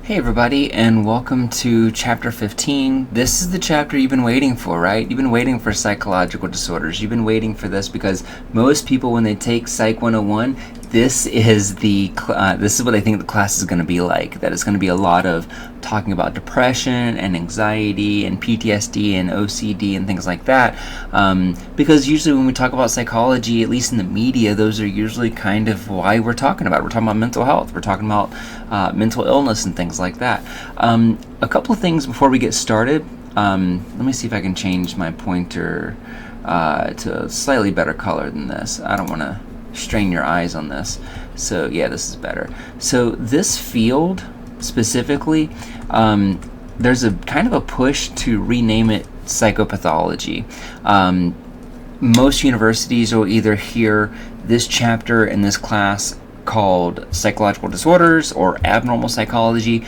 Hey everybody, and welcome to chapter 15. This is the chapter you've been waiting for, right? You've been waiting for psychological disorders. You've been waiting for this because most people, when they take Psych 101, this is what I think the class is going to be like. That it's going to be a lot of talking about depression and anxiety and PTSD and OCD and things like that. Because usually when we talk about psychology, at least in the media, those are usually kind of why we're talking about it. We're talking about mental health. We're talking about mental illness and things like that. A couple of things before we get started. Let me see if I can change my pointer to a slightly better color than this. I don't want to strain your eyes on this. So yeah, this is better. So this field specifically, there's a kind of a push to rename it psychopathology. Most universities will either hear this chapter in this class called psychological disorders or abnormal psychology.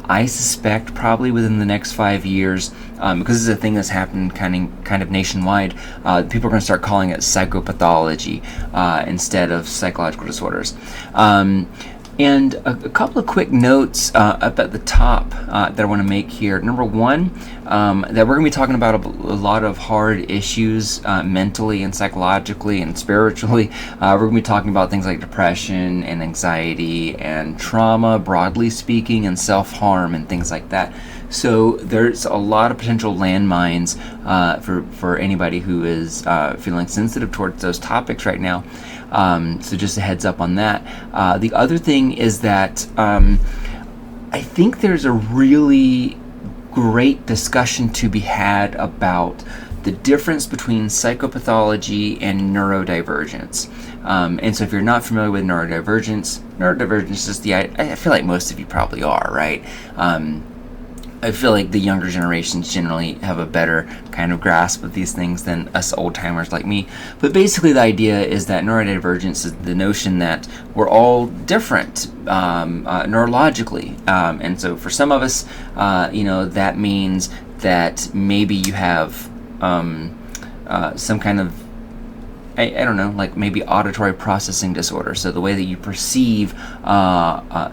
I suspect probably within the next 5 years, because this is a thing that's happened kind of nationwide, people are going to start calling it psychopathology instead of psychological disorders. And a couple of quick notes up at the top that I want to make here. Number one, that we're going to be talking about a lot of hard issues mentally and psychologically and spiritually. We're going to be talking about things like depression and anxiety and trauma, broadly speaking, and self-harm and things like that. So there's a lot of potential landmines for anybody who is feeling sensitive towards those topics right now. So just a heads up on that. The other thing is that I think there's a really great discussion to be had about the difference between psychopathology and neurodivergence. And so if you're not familiar with neurodivergence is I feel like most of you probably are, right? I feel like the younger generations generally have a better kind of grasp of these things than us old-timers like me. But basically the idea is that neurodivergence is the notion that we're all different neurologically. And so for some of us, that means that maybe you have some kind of I don't know, like maybe auditory processing disorder. So the way that you perceive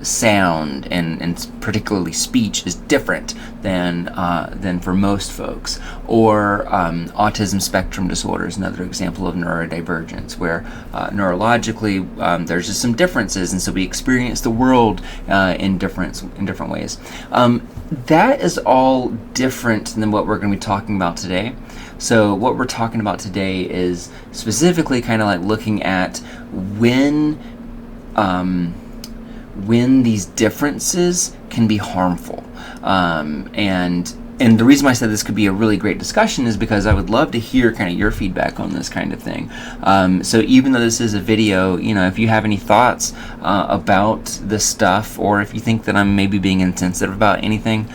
sound and particularly speech is different than for most folks. Or autism spectrum disorder is another example of neurodivergence, where neurologically there's just some differences, and so we experience the world in different ways. That is all different than what we're going to be talking about today. So what we're talking about today is specifically kind of like looking at when these differences can be harmful. And the reason why I said this could be a really great discussion is because I would love to hear kind of your feedback on this kind of thing. So even though this is a video, if you have any thoughts about this stuff, or if you think that I'm maybe being insensitive about anything,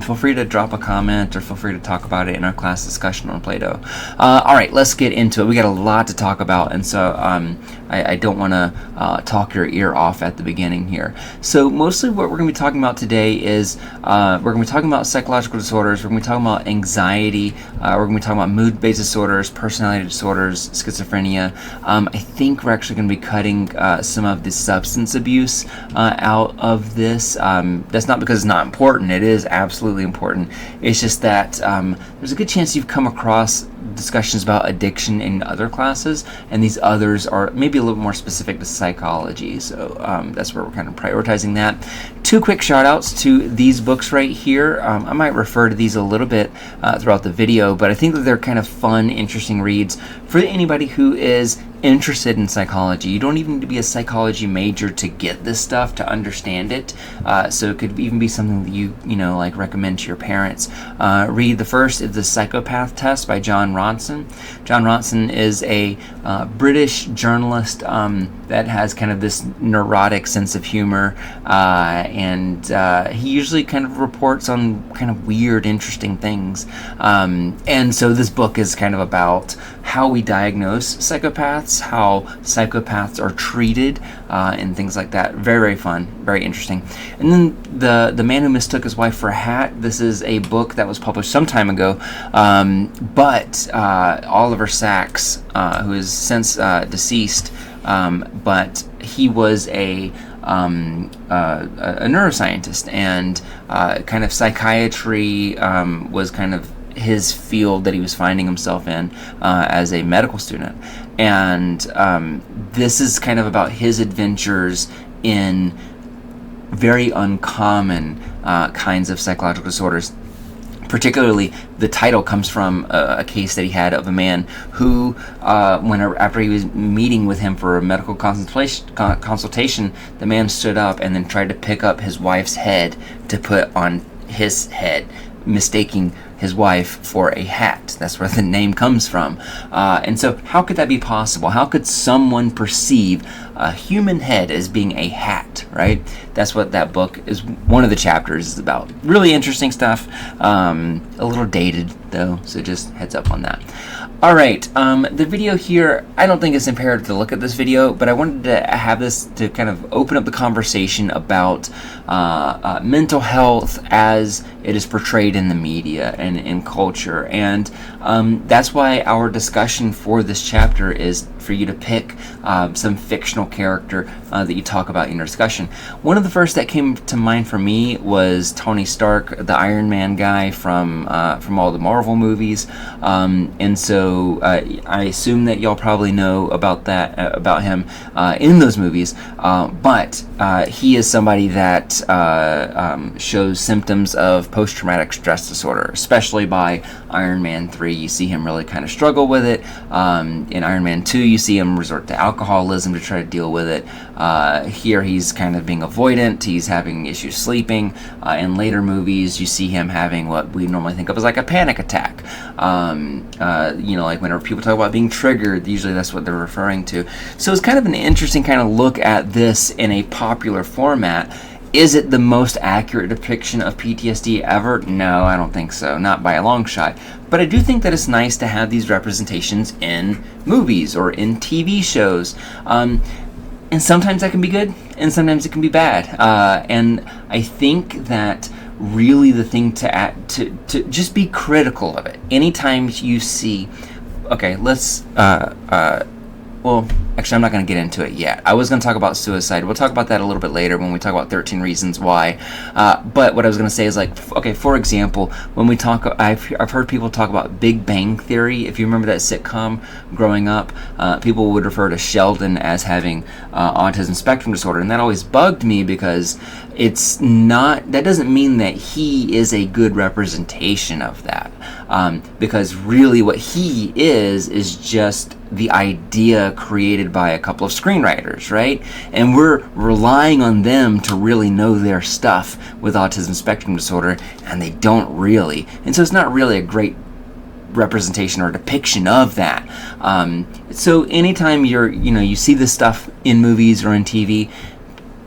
feel free to drop a comment or feel free to talk about it in our class discussion on Play-Doh. All right, let's get into it. We got a lot to talk about, and so I don't want to talk your ear off at the beginning here. So mostly what we're going to be talking about today is we're going to be talking about psychological disorders. We're going to be talking about anxiety. We're going to be talking about mood-based disorders, personality disorders, schizophrenia. I think we're actually going to be cutting some of the substance abuse out of this. That's not because it's not important. It is absolutely important. It's just that there's a good chance you've come across discussions about addiction in other classes, and these others are maybe a little more specific to psychology. So that's where we're kind of prioritizing that. Two quick shout outs to these books right here. I might refer to these a little bit throughout the video, but I think that they're kind of fun, interesting reads for anybody who is interested in psychology. You don't even need to be a psychology major to get this stuff, to understand it. So it could even be something that you like recommend to your parents. Read the first is The Psychopath Test by John Ronson. John Ronson is a British journalist that has kind of this neurotic sense of humor, and he usually kind of reports on kind of weird, interesting things. And so this book is kind of about how we diagnose psychopaths, how psychopaths are treated, and things like that. Very, very fun, very interesting. And then The Man Who Mistook His Wife for a Hat. This is a book that was published some time ago, but Oliver Sacks, who is since deceased, but he was a a neuroscientist, and kind of psychiatry was kind of his field that he was finding himself in as a medical student. And this is kind of about his adventures in very uncommon kinds of psychological disorders. Particularly, the title comes from a case that he had of a man who, after he was meeting with him for a medical consultation, the man stood up and then tried to pick up his wife's head to put on his head, mistaking his wife for a hat. That's where the name comes from. And so how could that be possible? How could someone perceive a human head as being a hat, right? That's what that book is, one of the chapters is about. Really interesting stuff. A little dated though, so just heads up on that. Alright, the video here, I don't think it's imperative to look at this video, but I wanted to have this to kind of open up the conversation about mental health as it is portrayed in the media and in culture. And that's why our discussion for this chapter is for you to pick some fictional character that you talk about in your discussion. One of the first that came to mind for me was Tony Stark, the Iron Man guy from all the Marvel movies. And so I assume that y'all probably know about him in those movies. But he is somebody that shows symptoms of post-traumatic stress disorder, especially by Iron Man 3. You see him really kind of struggle with it. In Iron Man 2, you see him resort to alcoholism to try to deal with it. Here he's kind of being avoidant. He's having issues sleeping. In later movies, you see him having what we normally think of as like a panic attack. Like whenever people talk about being triggered, usually that's what they're referring to. So it's kind of an interesting kind of look at this in a popular format. Is it the most accurate depiction of PTSD ever? No, I don't think so. Not by a long shot. But I do think that it's nice to have these representations in movies or in TV shows. And sometimes that can be good, and sometimes it can be bad. And I think that really the thing to just be critical of it. Anytime you see, okay, let's well, actually, I'm not going to get into it yet. I was going to talk about suicide. We'll talk about that a little bit later when we talk about 13 Reasons Why. But what I was going to say is, like, okay, for example, when we talk, I've heard people talk about Big Bang Theory. If you remember that sitcom growing up, people would refer to Sheldon as having autism spectrum disorder. And that always bugged me because it's not, that doesn't mean that he is a good representation of that. Because really what he is just the idea created by a couple of screenwriters, right? And we're relying on them to really know their stuff with autism spectrum disorder, and they don't really. And so it's not really a great representation or depiction of that. So anytime you see this stuff in movies or in TV,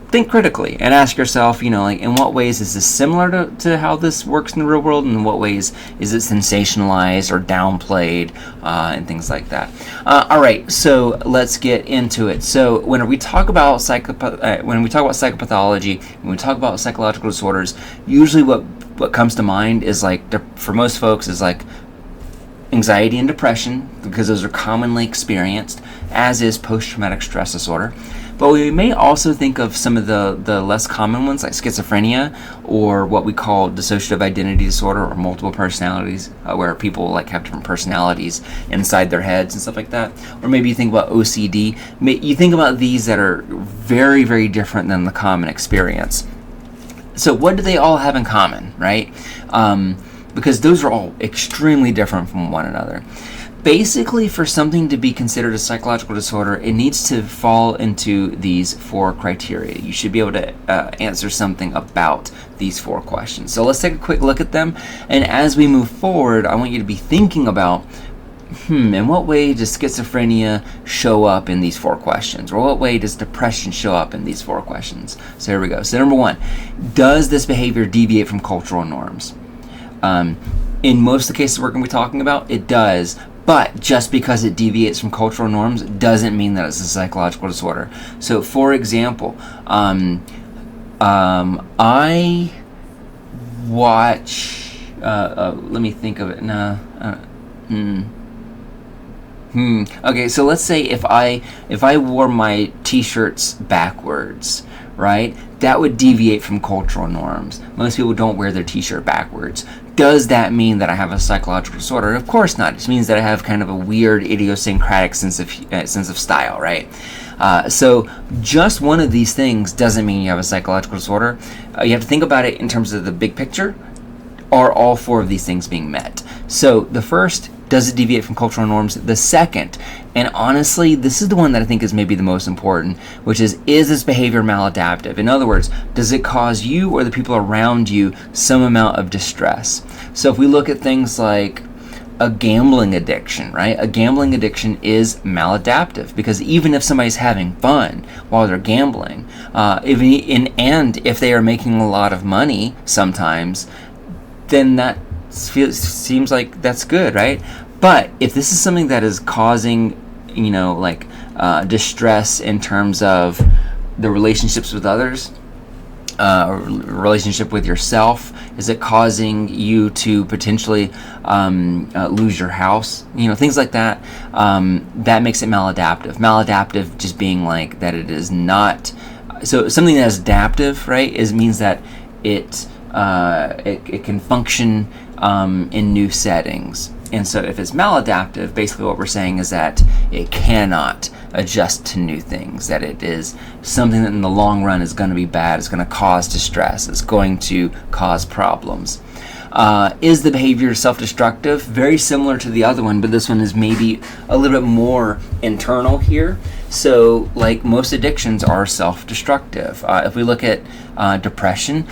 think critically and ask yourself, like, in what ways is this similar to how this works in the real world, and in what ways is it sensationalized or downplayed, and things like that. All right, so let's get into it. So when we talk about psychopathology, when we talk about psychological disorders, usually what comes to mind is, like, for most folks, is like anxiety and depression, because those are commonly experienced, as is post-traumatic stress disorder. But we may also think of some of the less common ones, like schizophrenia, or what we call dissociative identity disorder, or multiple personalities, where people like have different personalities inside their heads and stuff like that. Or maybe you think about OCD. You think about these that are very, very different than the common experience. So what do they all have in common, right? Because those are all extremely different from one another. Basically, for something to be considered a psychological disorder, it needs to fall into these 4 criteria. You should be able to answer something about these 4 questions. So let's take a quick look at them. And as we move forward, I want you to be thinking about, in what way does schizophrenia show up in these 4 questions? Or what way does depression show up in these 4 questions? So here we go. So number 1, does this behavior deviate from cultural norms? In most of the cases we're going to be talking about, it does. But just because it deviates from cultural norms doesn't mean that it's a psychological disorder. So, for example, I watch. Let me think of it. Okay, so let's say if I wore my t-shirts backwards, right? That would deviate from cultural norms. Most people don't wear their t-shirt backwards. Does that mean that I have a psychological disorder? Of course not. It just means that I have kind of a weird idiosyncratic sense of style, right? So just one of these things doesn't mean you have a psychological disorder. You have to think about it in terms of the big picture. Are all four of these things being met? So the first, does it deviate from cultural norms? The second, and honestly, this is the one that I think is maybe the most important, which is this behavior maladaptive? In other words, does it cause you or the people around you some amount of distress? So if we look at things like a gambling addiction, right? A gambling addiction is maladaptive because even if somebody's having fun while they're gambling, and if they are making a lot of money sometimes, then that seems like that's good, right? But if this is something that is causing, distress in terms of the relationships with others, relationship with yourself, is it causing you to potentially lose your house? Things like that. That makes it maladaptive. Maladaptive just being like that it is not. So something that is adaptive, right, means that it can function in new settings. And so if it's maladaptive, basically what we're saying is that it cannot adjust to new things, that it is something that in the long run is going to be bad, it's going to cause distress, it's going to cause problems. Is the behavior self-destructive? Very similar to the other one, but this one is maybe a little bit more internal here. So like most addictions are self-destructive. If we look at depression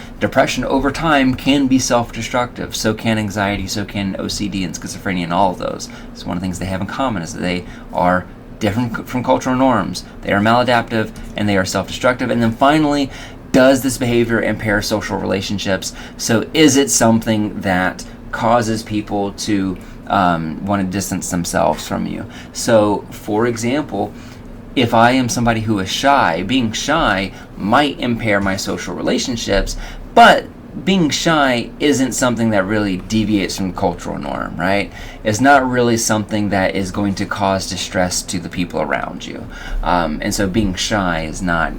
over time can be self-destructive. So can anxiety, so can OCD and schizophrenia, and all of those. So one of the things they have in common is that they are different from cultural norms. They are maladaptive and they are self-destructive. And then finally, does this behavior impair social relationships? So is it something that causes people to want to distance themselves from you? So for example, if I am somebody who is shy, being shy might impair my social relationships, but being shy isn't something that really deviates from the cultural norm, right? It's not really something that is going to cause distress to the people around you. And so being shy is not,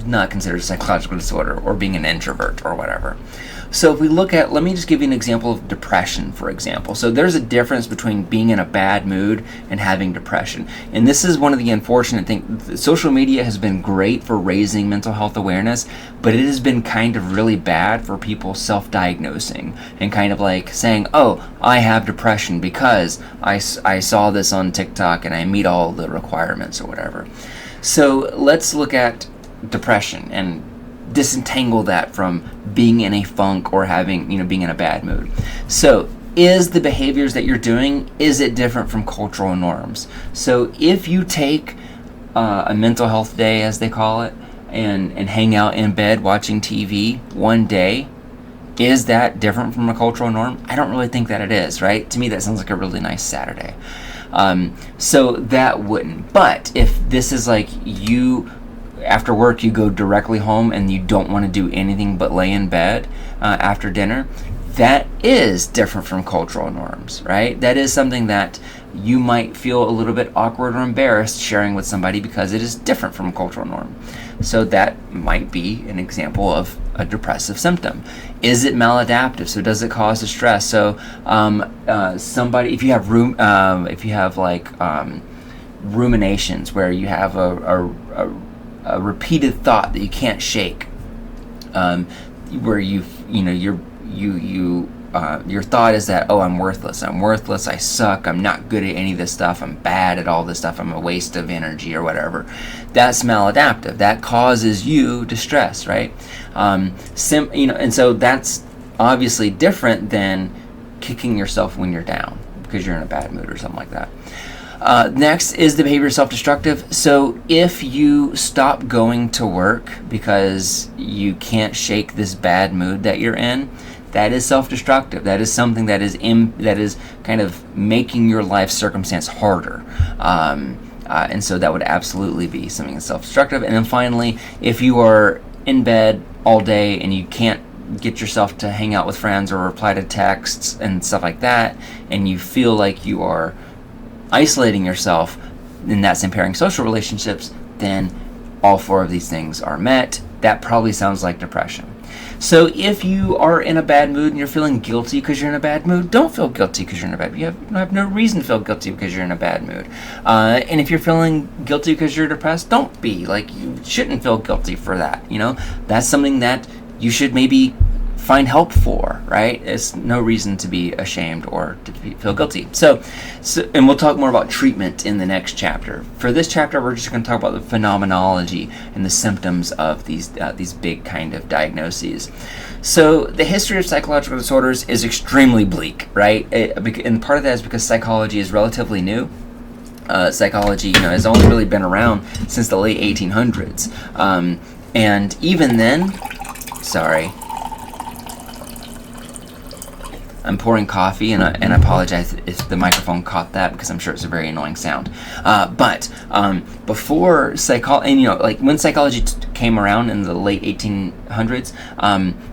not considered a psychological disorder, or being an introvert or whatever. So if we look at, let me just give you an example of depression, for example. So there's a difference between being in a bad mood and having depression. And this is one of the unfortunate things. Social media has been great for raising mental health awareness, but it has been kind of really bad for people self-diagnosing and kind of like saying, oh, I have depression because I saw this on TikTok and I meet all the requirements or whatever. So let's look at depression and disentangle that from being in a funk or having, being in a bad mood. So is the behaviors that you're doing, is it different from cultural norms? So if you take a mental health day, as they call it, and hang out in bed watching TV one day, is that different from a cultural norm? I don't really think that it is, right? To me, that sounds like a really nice Saturday. So that wouldn't. But if this is like you, after work, you go directly home and you don't want to do anything but lay in bed after dinner, that is different from cultural norms, right? That is something that you might feel a little bit awkward or embarrassed sharing with somebody because it is different from a cultural norm. So that might be an example of a depressive symptom. Is it maladaptive? So does it cause distress? So somebody, if you have ruminations where you have a repeated thought that you can't shake, where your thought is that, oh, I'm worthless, I suck, I'm not good at any of this stuff, I'm bad at all this stuff, I'm a waste of energy or whatever. That's maladaptive. That causes you distress, right? And so that's obviously different than kicking yourself when you're down because you're in a bad mood or something like that. Next, is the behavior self-destructive? So if you stop going to work because you can't shake this bad mood that you're in, that is self-destructive. That is something that is kind of making your life circumstance harder. And so that would absolutely be something that's self-destructive. And then finally, if you are in bed all day and you can't get yourself to hang out with friends or reply to texts and stuff like that, and you feel like you are isolating yourself, and that's impairing social relationships, then all four of these things are met. that probably sounds like depression. So if you are in a bad mood and you're feeling guilty because you're in a bad mood, don't feel guilty because you're in a bad mood. You have no reason to feel guilty because you're in a bad mood. And if you're feeling guilty because you're depressed, don't be. Like, you shouldn't feel guilty for that. That's something that you should maybe find help for, right? It's no reason to be ashamed or to feel guilty. So, and we'll talk more about treatment in the next chapter. For this chapter, we're just going to talk about the phenomenology and the symptoms of these big kind of diagnoses. So the history of psychological disorders is extremely bleak, right? And part of that is because psychology is relatively new. Psychology, has only really been around since the late 1800s. And even then, sorry, I'm pouring coffee, and I apologize if the microphone caught that, because I'm sure it's a very annoying sound. But before psychology, when psychology came around in the late 1800s,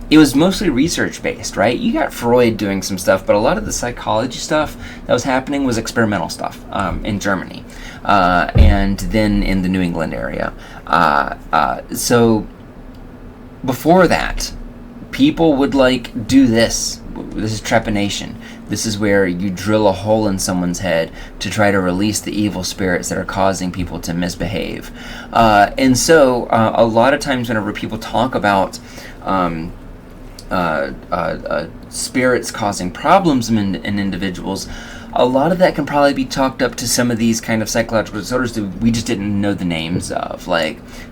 it was mostly research-based, right? You got Freud doing some stuff, but a lot of the psychology stuff that was happening was experimental stuff in Germany, and then in the New England area. So before that, people would do this. This is trepanation. This is where you drill a hole in someone's head to try to release the evil spirits that are causing people to misbehave. And so a lot of times whenever people talk about spirits causing problems in individuals, a lot of that can probably be chalked up to some of these kind of psychological disorders that we just didn't know the names of.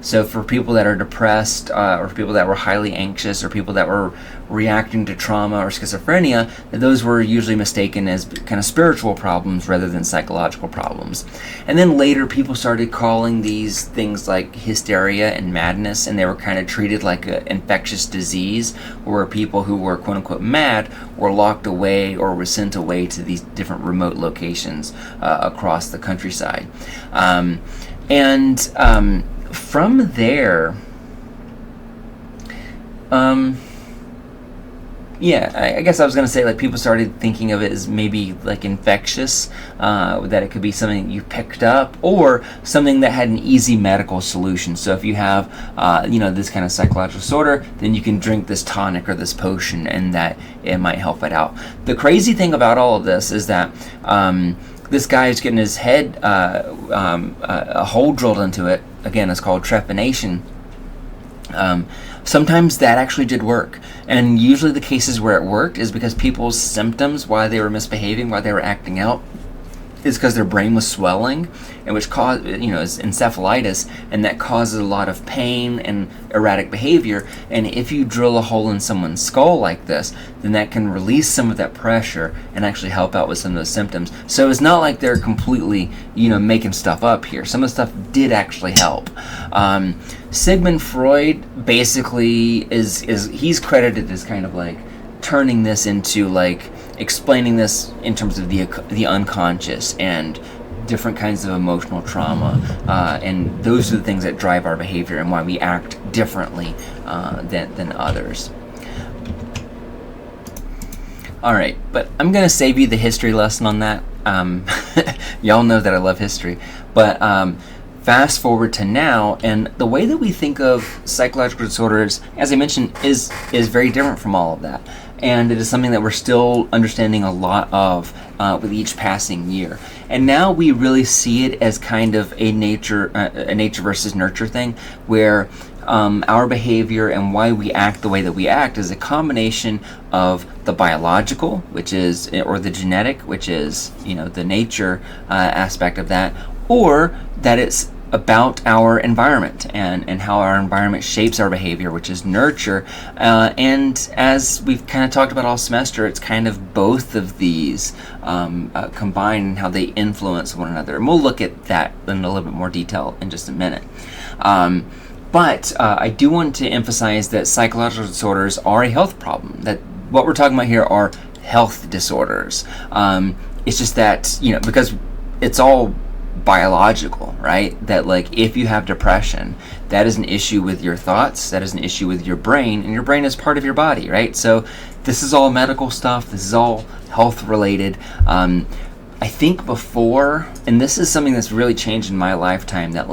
So for people that are depressed, or for people that were highly anxious, or people that were reacting to trauma or schizophrenia, those were usually mistaken as kind of spiritual problems rather than psychological problems. And then later people started calling these things like hysteria and madness, and they were kind of treated like an infectious disease, where people who were quote-unquote mad were locked away or were sent away to these different remote locations across the countryside. From there, I guess I was going to say, people started thinking of it as maybe infectious, that it could be something you picked up, or something that had an easy medical solution. So if you have, this kind of psychological disorder, then you can drink this tonic or this potion, and that it might help it out. The crazy thing about all of this is that this guy is getting his head, a hole drilled into it. Again, it's called trepanation. Sometimes that actually did work, and usually the cases where it worked is because people's symptoms, why they were misbehaving, why they were acting out, is because their brain was swelling, and which caused, is encephalitis, and that causes a lot of pain and erratic behavior. And if you drill a hole in someone's skull like this, then that can release some of that pressure and actually help out with some of those symptoms. So it's not like they're completely, making stuff up here. Some of the stuff did actually help. Sigmund Freud basically he's credited as kind of turning this into explaining this in terms of the unconscious and different kinds of emotional trauma, and those are the things that drive our behavior and why we act differently than others. All right, but I'm going to save you the history lesson on that. Y'all know that I love history, but fast forward to now, and the way that we think of psychological disorders, as I mentioned, is very different from all of that. And it is something that we're still understanding a lot of with each passing year. And now we really see it as kind of a nature versus nurture thing, where our behavior and why we act the way that we act is a combination of the biological, which is, or the genetic, which is, the nature aspect of that, or that it's about our environment and how our environment shapes our behavior, which is nurture. And as we've kind of talked about all semester, it's kind of both of these combined and how they influence one another. And we'll look at that in a little bit more detail in just a minute. But I do want to emphasize that psychological disorders are a health problem. That what we're talking about here are health disorders. It's just that, because it's all biological, right? That if you have depression, that is an issue with your thoughts, that is an issue with your brain, and your brain is part of your body, right? So this is all medical stuff, this is all health related. I think before, and this is something that's really changed in my lifetime, that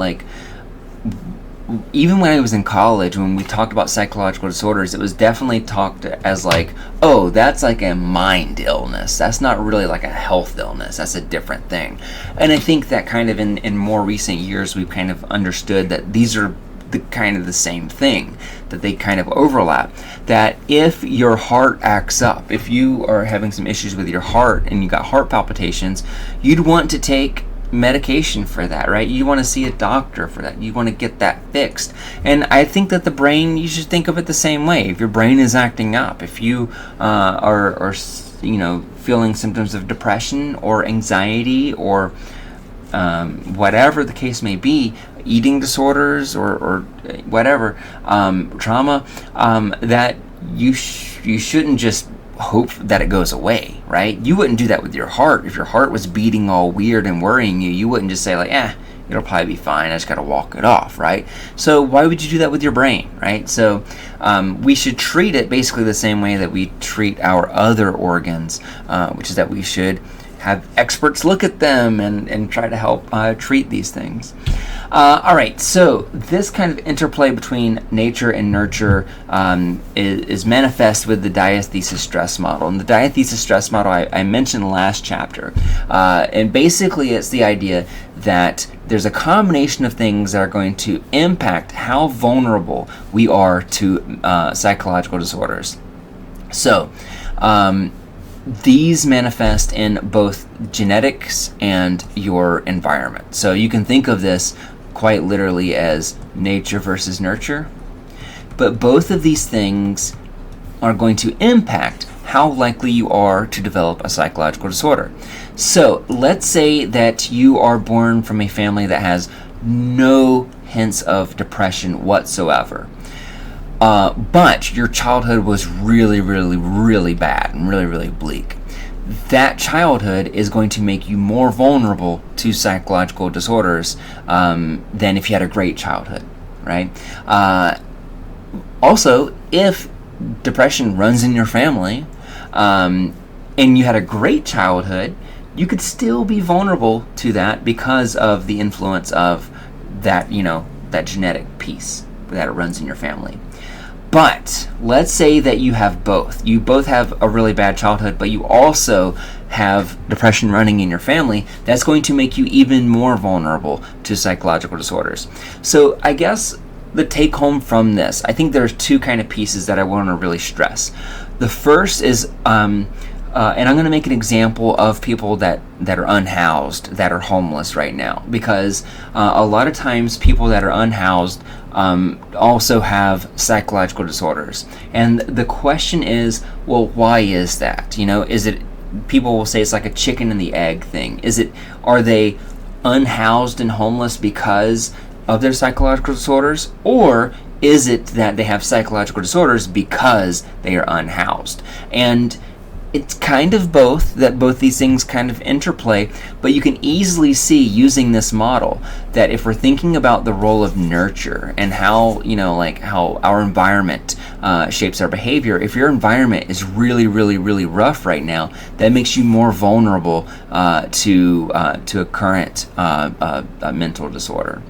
even when I was in college, when we talked about psychological disorders, it was definitely talked as like, oh, that's like a mind illness. That's not really like a health illness. That's a different thing. And I think that kind of in more recent years, we've kind of understood that these are the kind of the same thing, that they kind of overlap. That if your heart acts up, if you are having some issues with your heart and you got heart palpitations, you'd want to take medication for that, right? You want to see a doctor for that. You want to get that fixed. And I think that the brain, you should think of it the same way. If your brain is acting up, if you are feeling symptoms of depression or anxiety or whatever the case may be, eating disorders or whatever, trauma, that you shouldn't just hope that it goes away, right? You wouldn't do that with your heart. If your heart was beating all weird and worrying you, you wouldn't just say like, it'll probably be fine, I just gotta walk it off, right? So why would you do that with your brain, right? So we should treat it basically the same way that we treat our other organs, which is that we should have experts look at them and try to help treat these things. All right, so this kind of interplay between nature and nurture is manifest with the diathesis stress model. And the diathesis stress model I mentioned last chapter. And basically it's the idea that there's a combination of things that are going to impact how vulnerable we are to psychological disorders. So, these manifest in both genetics and your environment. So you can think of this quite literally as nature versus nurture. But both of these things are going to impact how likely you are to develop a psychological disorder. So let's say that you are born from a family that has no hints of depression whatsoever. But your childhood was really, really, really bad and really, really bleak. That childhood is going to make you more vulnerable to psychological disorders than if you had a great childhood, right? Also, if depression runs in your family and you had a great childhood, you could still be vulnerable to that because of the influence of that, that genetic piece that it runs in your family. But let's say that you have both. You both have a really bad childhood, but you also have depression running in your family. That's going to make you even more vulnerable to psychological disorders. So I guess the take home from this, I think there's two kind of pieces that I want to really stress. The first is, and I'm going to make an example of people that are unhoused, that are homeless right now, because a lot of times people that are unhoused also have psychological disorders. And the question is, well, why is that? Is it, people will say it's like a chicken and the egg thing. Are they unhoused and homeless because of their psychological disorders? Or is it that they have psychological disorders because they are unhoused? And it's kind of both, that both these things kind of interplay, but you can easily see using this model that if we're thinking about the role of nurture and how, how our environment shapes our behavior, if your environment is really, really, really rough right now, that makes you more vulnerable to a current mental disorder.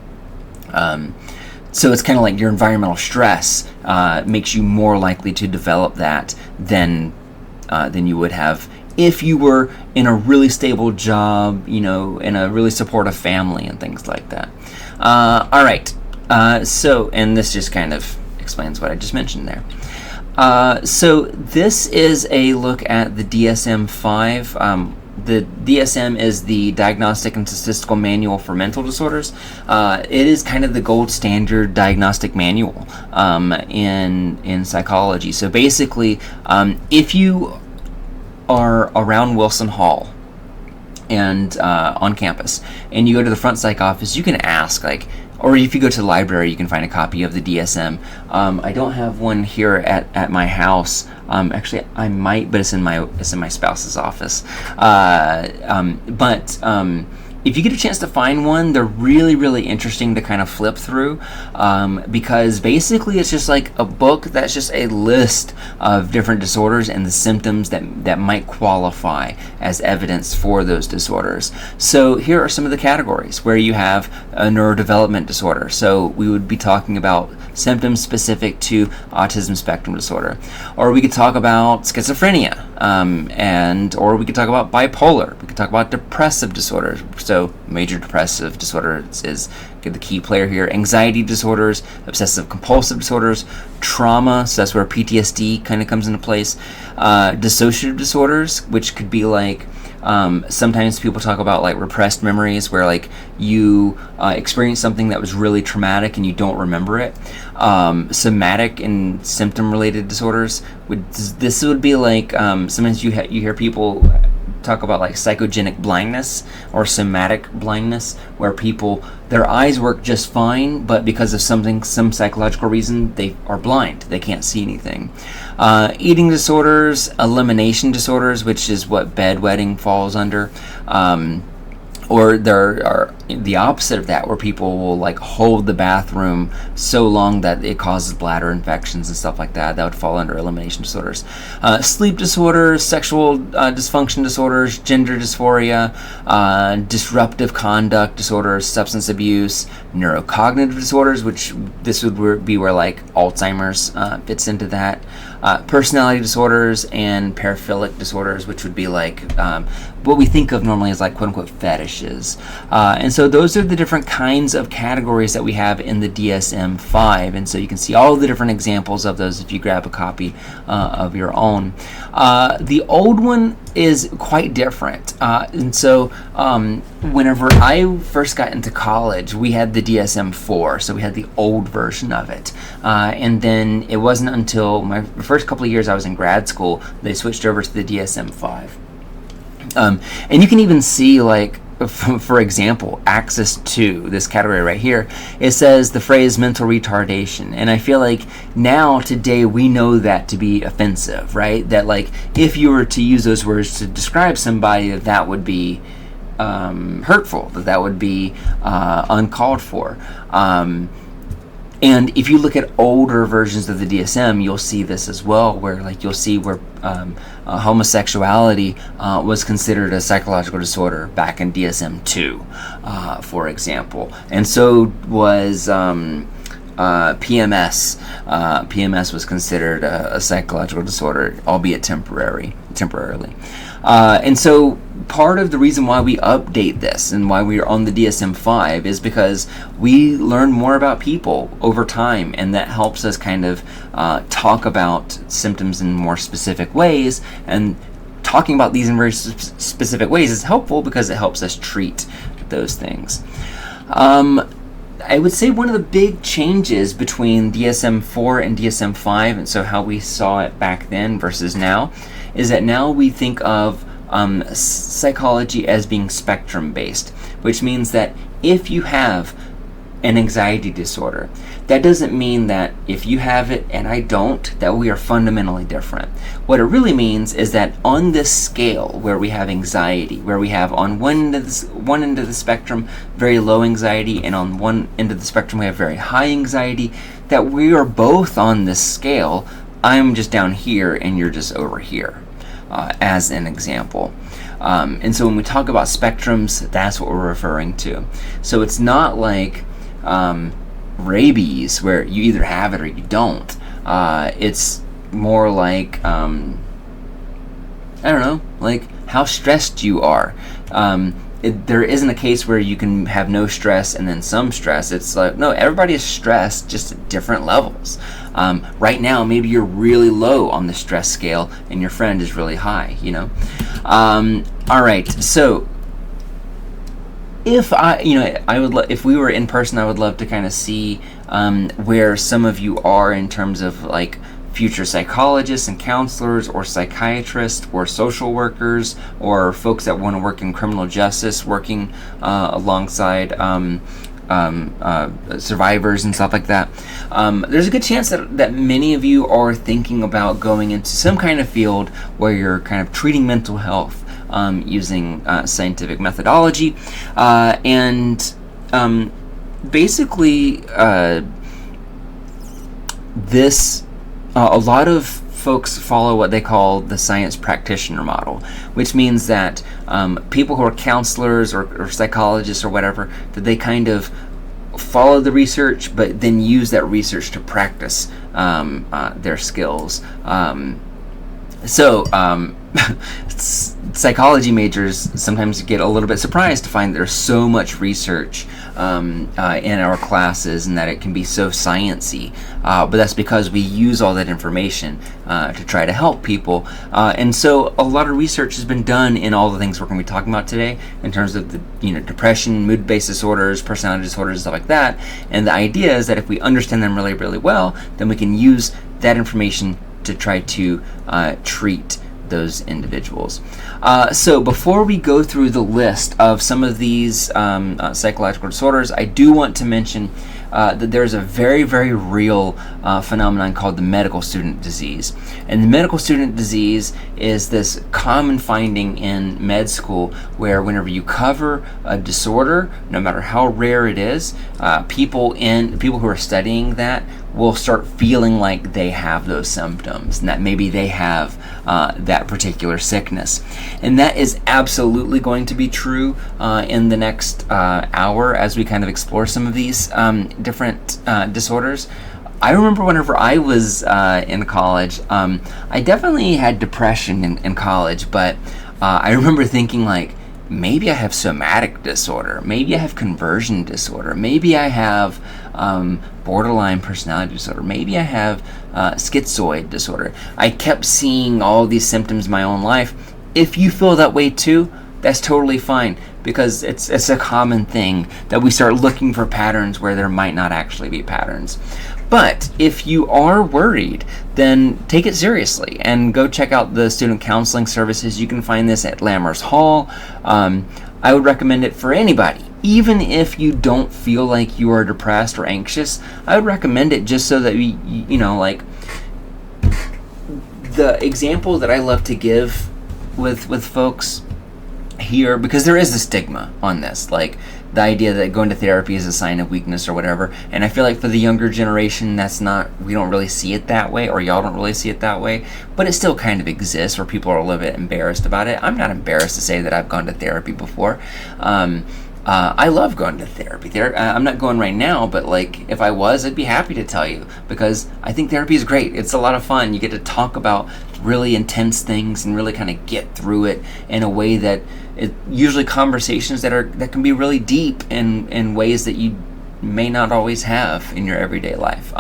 So it's kind of like your environmental stress makes you more likely to develop that than you would have if you were in a really stable job, in a really supportive family and things like that. All right. So, and this just kind of explains what I just mentioned there. So this is a look at the DSM-5. The DSM is the Diagnostic and Statistical Manual for Mental Disorders. It is kind of the gold standard diagnostic manual in psychology. So basically, if you are around Wilson Hall and on campus, and you go to the front psych office, you can ask, or if you go to the library, you can find a copy of the DSM. I don't have one here at my house. Actually, I might, but it's in my spouse's office. But if you get a chance to find one, they're really, really interesting to kind of flip through, because basically it's just like a book that's just a list of different disorders and the symptoms that might qualify as evidence for those disorders. So here are some of the categories where you have a neurodevelopment disorder. So we would be talking about symptoms specific to autism spectrum disorder, or we could talk about schizophrenia, or we could talk about bipolar. We could talk about depressive disorders. So major depressive disorder is the key player here. Anxiety disorders, obsessive compulsive disorders, trauma, so that's where PTSD kind of comes into place. Dissociative disorders, which could be like, sometimes people talk about like repressed memories, where like you experience something that was really traumatic and you don't remember it. Somatic and symptom related disorders, this would be like, sometimes you hear people talk about like psychogenic blindness or somatic blindness, where people, their eyes work just fine, but because of some psychological reason, they are blind. They can't see anything. Eating disorders, elimination disorders, which is what bedwetting falls under. Or there are the opposite of that, where people will like hold the bathroom so long that it causes bladder infections and stuff like that. That would fall under elimination disorders. Sleep disorders, sexual dysfunction disorders, gender dysphoria, disruptive conduct disorders, substance abuse, neurocognitive disorders, which this would be where like Alzheimer's fits into that. Personality disorders and paraphilic disorders, which would be like what we think of normally as like quote-unquote fetishes. And so those are the different kinds of categories that we have in the DSM-5. And so you can see all the different examples of those if you grab a copy of your own. The old one is quite different. And so whenever I first got into college, we had the DSM-4, so we had the old version of it. And then it wasn't until my first couple of years I was in grad school, they switched over to the DSM-5. And you can even see, like, for example, Axis 2, this category right here, it says the phrase mental retardation. And I feel like now, today, we know that to be offensive, right? That, like, if you were to use those words to describe somebody, that would be hurtful, that would be uncalled for. And if you look at older versions of the DSM, you'll see this as well, where like you'll see where homosexuality was considered a psychological disorder back in DSM-2, for example. And so was PMS. PMS was considered a psychological disorder, albeit temporarily. And so part of the reason why we update this and why we are on the DSM-5 is because we learn more about people over time, and that helps us kind of talk about symptoms in more specific ways. And talking about these in very specific ways is helpful because it helps us treat those things. I would say one of the big changes between DSM-4 and DSM-5, and so how we saw it back then versus now, is that now we think of psychology as being spectrum-based, which means that if you have an anxiety disorder, that doesn't mean that if you have it and I don't, that we are fundamentally different. What it really means is that on this scale where we have anxiety, where we have on one end of the spectrum very low anxiety, and on one end of the spectrum we have very high anxiety, that we are both on this scale. I'm just down here and you're just over here, as an example. And so when we talk about spectrums, that's what we're referring to. So it's not like rabies, where you either have it or you don't. It's more like, I don't know, like how stressed you are. There isn't a case where you can have no stress and then some stress. It's like, no, everybody is stressed, just at different levels. Right now, maybe you're really low on the stress scale and your friend is really high, you know? All right, so if if we were in person, I would love to kind of see where some of you are in terms of like future psychologists and counselors, or psychiatrists, or social workers, or folks that want to work in criminal justice, working alongside survivors and stuff like that. There's a good chance that many of you are thinking about going into some kind of field where you're kind of treating mental health, using scientific methodology. Basically, a lot of folks follow what they call the science practitioner model, which means that people who are counselors or psychologists or whatever, that they kind of follow the research but then use that research to practice their skills. Psychology majors sometimes get a little bit surprised to find there's so much research in our classes and that it can be so sciencey, but that's because we use all that information to try to help people, and so a lot of research has been done in all the things we're going to be talking about today in terms of the depression, mood-based disorders, personality disorders, stuff like that. And the idea is that if we understand them really, really well, then we can use that information to try to treat those individuals. So before we go through the list of some of these psychological disorders, I do want to mention that there's a very, very real phenomenon called the medical student disease. And the medical student disease is this common finding in med school where whenever you cover a disorder, no matter how rare it is, people who are studying that will start feeling like they have those symptoms and that maybe they have that particular sickness. And that is absolutely going to be true in the next hour as we kind of explore some of these different disorders. I remember whenever I was in college, I definitely had depression in college, but I remember thinking like, maybe I have somatic disorder, maybe I have conversion disorder, maybe I have borderline personality disorder, maybe I have schizoid disorder. I kept seeing all these symptoms in my own life. If you feel that way too, that's totally fine, because it's a common thing that we start looking for patterns where there might not actually be patterns. But if you are worried, then take it seriously and go check out the student counseling services. You can find this at Lammers Hall. I would recommend it for anybody. Even if you don't feel like you are depressed or anxious, I would recommend it just so that like the example that I love to give with folks here, because there is a stigma on this, like the idea that going to therapy is a sign of weakness or whatever, and I feel like for the younger generation we don't really see it that way, or y'all don't really see it that way, but it still kind of exists where people are a little bit embarrassed about it. I'm not embarrassed to say that I've gone to therapy before. I love going to therapy. I'm not going right now, but like if I was, I'd be happy to tell you, because I think therapy is great. It's a lot of fun. You get to talk about really intense things and really kind of get through it in a way that usually conversations that can be really deep in ways that you may not always have in your everyday life.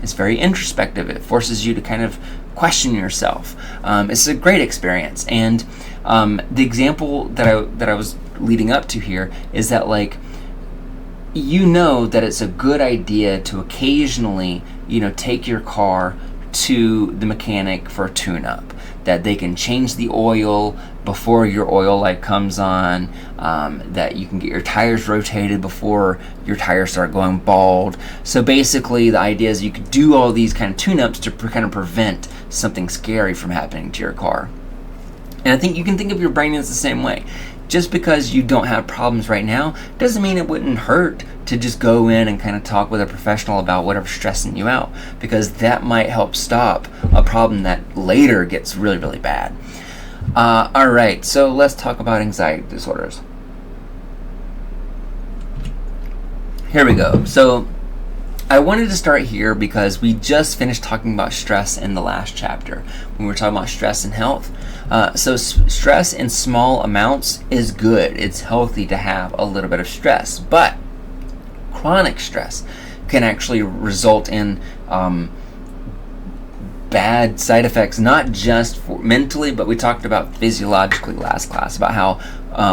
It's very introspective. It forces you to kind of question yourself. It's a great experience. And the example that I was leading up to here is that, like, that it's a good idea to occasionally, take your car to the mechanic for a tune-up, that they can change the oil before your oil light comes on, that you can get your tires rotated before your tires start going bald. So basically the idea is you could do all these kind of tune-ups to kind of prevent something scary from happening to your car. And I think you can think of your brain as the same way. Just because you don't have problems right now doesn't mean it wouldn't hurt to just go in and kind of talk with a professional about whatever's stressing you out, because that might help stop a problem that later gets really, really bad. All right, so let's talk about anxiety disorders. Here we go. So I wanted to start here because we just finished talking about stress in the last chapter when we were talking about stress and health. So stress in small amounts is good. It's healthy to have a little bit of stress, but chronic stress can actually result in bad side effects, not just mentally, but we talked about physiologically last class, about how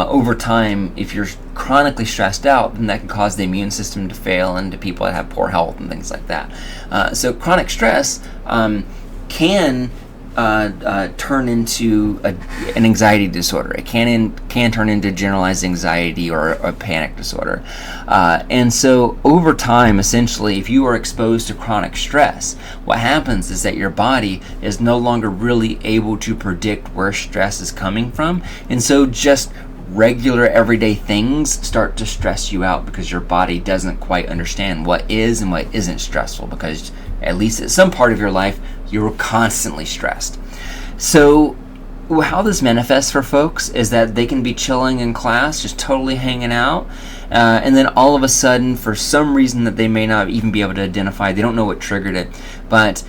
over time, if you're chronically stressed out, then that can cause the immune system to fail and to people that have poor health and things like that. So chronic stress can turn into an anxiety disorder. It can turn into generalized anxiety or a panic disorder. And so over time, essentially, if you are exposed to chronic stress, what happens is that your body is no longer really able to predict where stress is coming from. And so just regular everyday things start to stress you out because your body doesn't quite understand what is and what isn't stressful, because at least at some part of your life you're constantly stressed. So how this manifests for folks is that they can be chilling in class, just totally hanging out, and then all of a sudden, for some reason that they may not even be able to identify, they don't know what triggered it, but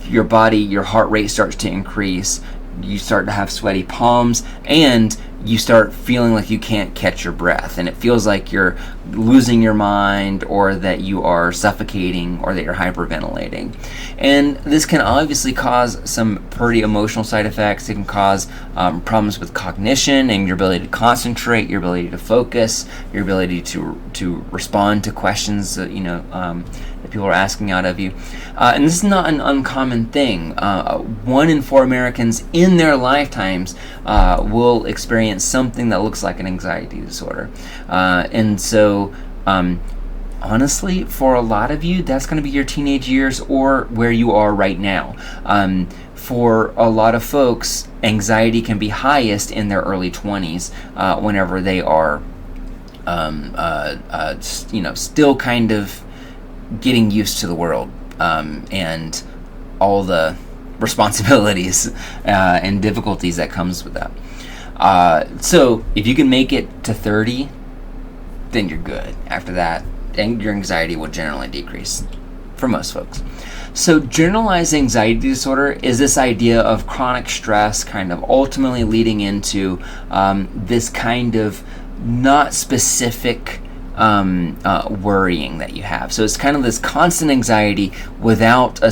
your body, your heart rate starts to increase, you start to have sweaty palms, and you start feeling like you can't catch your breath, and it feels like you're losing your mind, or that you are suffocating, or that you're hyperventilating. And this can obviously cause some pretty emotional side effects. It can cause problems with cognition and your ability to concentrate, your ability to focus, your ability to respond to questions that that people are asking out of you. And this is not an uncommon thing. 1 in 4 Americans in their lifetimes will experience something that looks like an anxiety disorder. And so, honestly, for a lot of you, that's going to be your teenage years or where you are right now. For a lot of folks, anxiety can be highest in their early 20s, whenever they are, still kind of getting used to the world, and all the responsibilities and difficulties that comes with that. So if you can make it to 30, then you're good. After that, and your anxiety will generally decrease for most folks. So generalized anxiety disorder is this idea of chronic stress kind of ultimately leading into this kind of not specific worrying that you have. So it's kind of this constant anxiety without a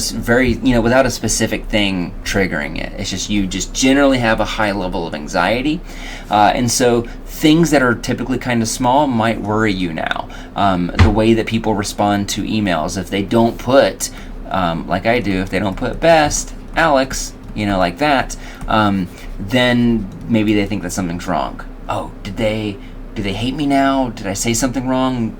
without a specific thing triggering it. It's just you just generally have a high level of anxiety, and so things that are typically kind of small might worry you now. The way that people respond to emails, if they don't put, like I do, if they don't put best Alex, like that, then maybe they think that something's wrong. Oh, do they hate me now? Did I say something wrong?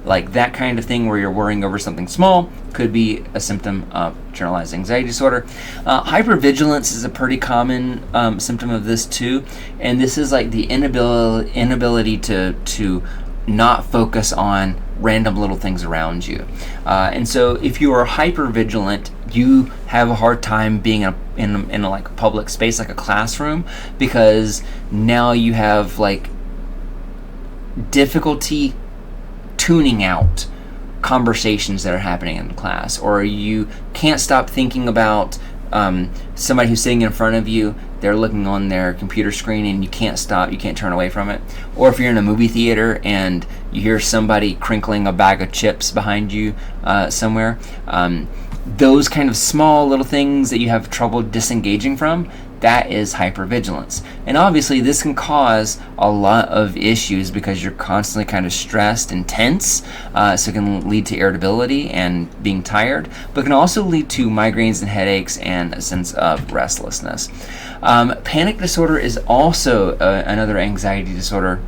Like that kind of thing where you're worrying over something small could be a symptom of generalized anxiety disorder. Hypervigilance is a pretty common symptom of this too, and this is like the inability to not focus on random little things around you. And so if you are hypervigilant, you have a hard time being in a like a public space, like a classroom, because now you have like difficulty tuning out conversations that are happening in class, or you can't stop thinking about somebody who's sitting in front of you. They're looking on their computer screen and you can't turn away from it. Or if you're in a movie theater and you hear somebody crinkling a bag of chips behind you somewhere, those kind of small little things that you have trouble disengaging from, that is hypervigilance. And obviously this can cause a lot of issues because you're constantly kind of stressed and tense, so it can lead to irritability and being tired, but can also lead to migraines and headaches and a sense of restlessness. Panic disorder is also another anxiety disorder.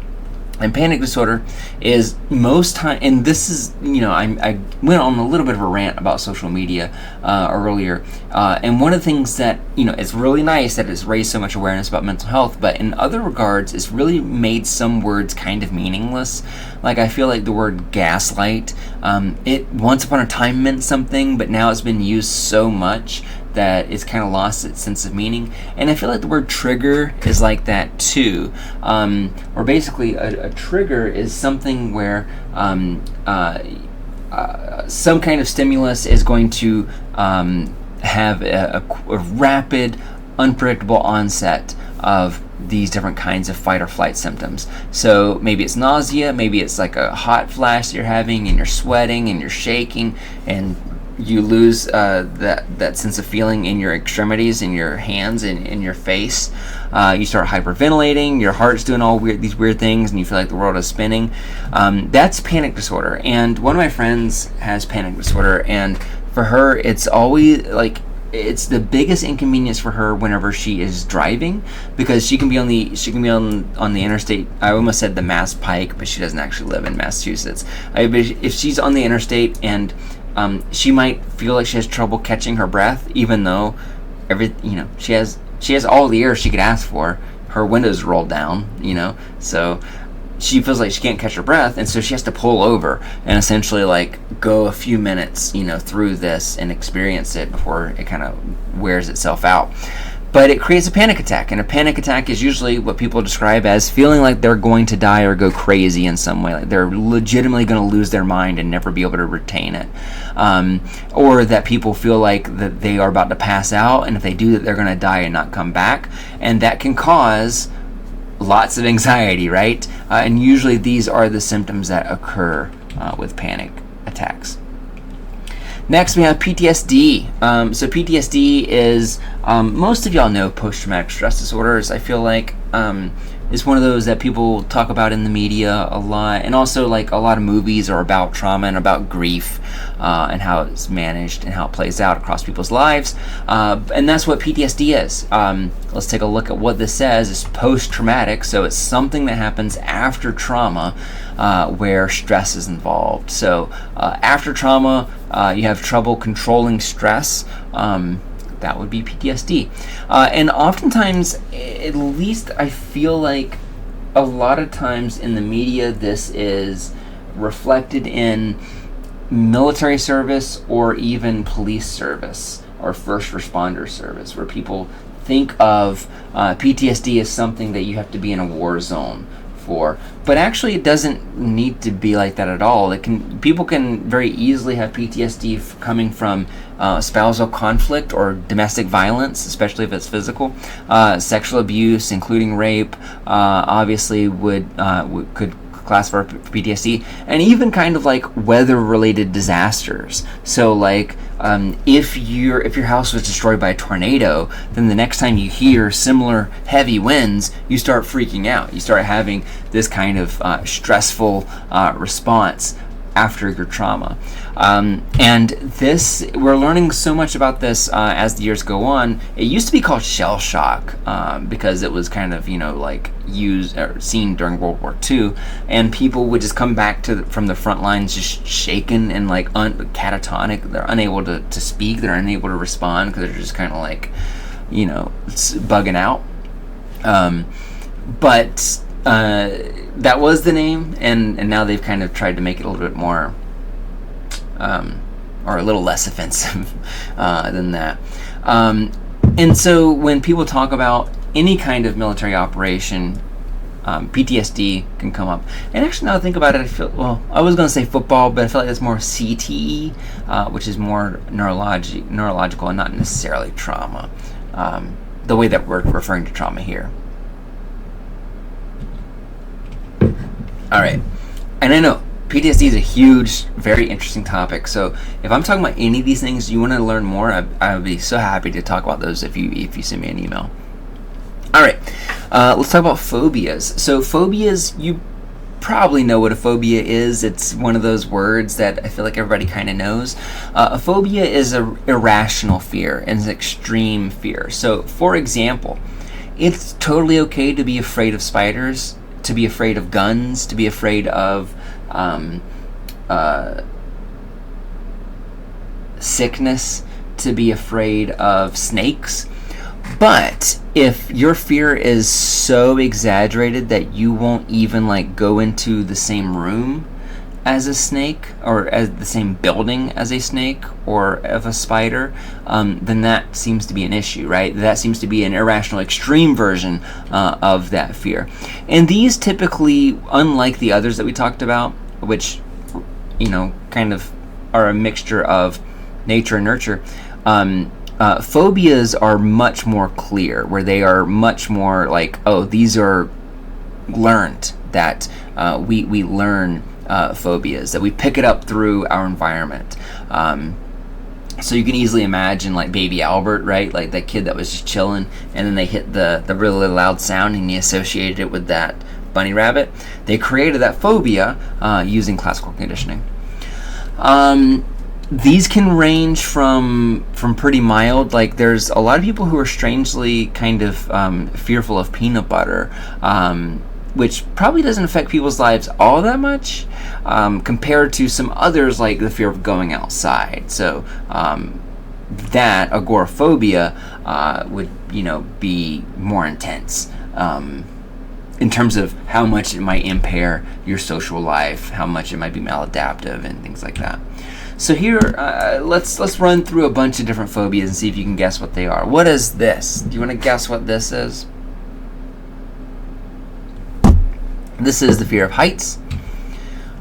And panic disorder is most time, and this is, I went on a little bit of a rant about social media earlier, and one of the things that, it's really nice that it's raised so much awareness about mental health, but in other regards, it's really made some words kind of meaningless. Like, I feel like the word gaslight, it once upon a time meant something, but now it's been used so much that it's kind of lost its sense of meaning. And I feel like the word trigger is like that too, or basically a trigger is something where some kind of stimulus is going to have a rapid, unpredictable onset of these different kinds of fight or flight symptoms. So maybe it's nausea, maybe it's like a hot flash that you're having and you're sweating and you're shaking and you lose that sense of feeling in your extremities, in your hands, and in your face. You start hyperventilating, your heart's doing all these weird things, and you feel like the world is spinning. That's panic disorder. And one of my friends has panic disorder, and for her, it's always like it's the biggest inconvenience for her whenever she is driving, because she can be on the interstate. I almost said the Mass Pike, but she doesn't actually live in Massachusetts. If she's on the interstate and she might feel like she has trouble catching her breath, even though she has all the air she could ask for. Her windows rolled down, so she feels like she can't catch her breath, and so she has to pull over and essentially like go a few minutes, through this and experience it before it kind of wears itself out. But it creates a panic attack, and a panic attack is usually what people describe as feeling like they're going to die or go crazy in some way, like they're legitimately going to lose their mind and never be able to retain it, or that people feel like that they are about to pass out, and if they do that, they're going to die and not come back, and that can cause lots of anxiety, right? And usually these are the symptoms that occur with panic attacks. Next, we have PTSD. So PTSD is, most of y'all know post-traumatic stress disorders. I feel like it's one of those that people talk about in the media a lot, and also like a lot of movies are about trauma and about grief and how it's managed and how it plays out across people's lives. And that's what PTSD is. Let's take a look at what this says. It's post-traumatic, so it's something that happens after trauma where stress is involved. So after trauma, you have trouble controlling stress. That would be PTSD. And oftentimes, at least I feel like a lot of times in the media, this is reflected in military service or even police service or first responder service, where people think of PTSD as something that you have to be in a war zone for. But actually it doesn't need to be like that at all. People can very easily have PTSD coming from spousal conflict or domestic violence, especially if it's physical. Sexual abuse, including rape, obviously could classify for PTSD, and even kind of like weather-related disasters. So like if your house was destroyed by a tornado, then the next time you hear similar heavy winds, you start freaking out. You start having this kind of stressful response after your trauma. And we're learning so much about this as the years go on. It used to be called shell shock because it was kind of, like used or seen during World War II, and people would just come back from the front lines just shaken and like catatonic. They're unable to speak. They're unable to respond because they're just kind of like, bugging out. But that was the name, and now they've kind of tried to make it a little bit more or a little less offensive than that. And so when people talk about any kind of military operation, PTSD can come up. And actually, now that I think about it, I was going to say football, but I feel like that's more CTE, which is more neurological and not necessarily trauma, the way that we're referring to trauma here. All right, and I know PTSD is a huge, very interesting topic. So if I'm talking about any of these things, you want to learn more, I would be so happy to talk about those if you send me an email. All right, let's talk about phobias. So phobias, you probably know what a phobia is. It's one of those words that I feel like everybody kind of knows. A phobia is an irrational fear and an extreme fear. So for example, it's totally okay to be afraid of spiders, to be afraid of guns, to be afraid of sickness, to be afraid of snakes. But if your fear is so exaggerated that you won't even like go into the same room as a snake, or as the same building as a snake or of a spider, then that seems to be an issue, right? That seems to be an irrational extreme version of that fear. And these typically, unlike the others that we talked about, which kind of are a mixture of nature and nurture, phobias are much more clear, where they are much more like, these are learned, that we learn phobias, that we pick it up through our environment. So you can easily imagine like baby Albert, right? Like that kid that was just chilling, and then they hit the really loud sound, and he associated it with that bunny rabbit. They created that phobia using classical conditioning. These can range from pretty mild, like there's a lot of people who are strangely kind of fearful of peanut butter, which probably doesn't affect people's lives all that much, compared to some others like the fear of going outside. So that agoraphobia would be more intense in terms of how much it might impair your social life, how much it might be maladaptive, and things like that. So here, let's run through a bunch of different phobias and see if you can guess what they are. What is this? Do you want to guess what this is? This is the fear of heights.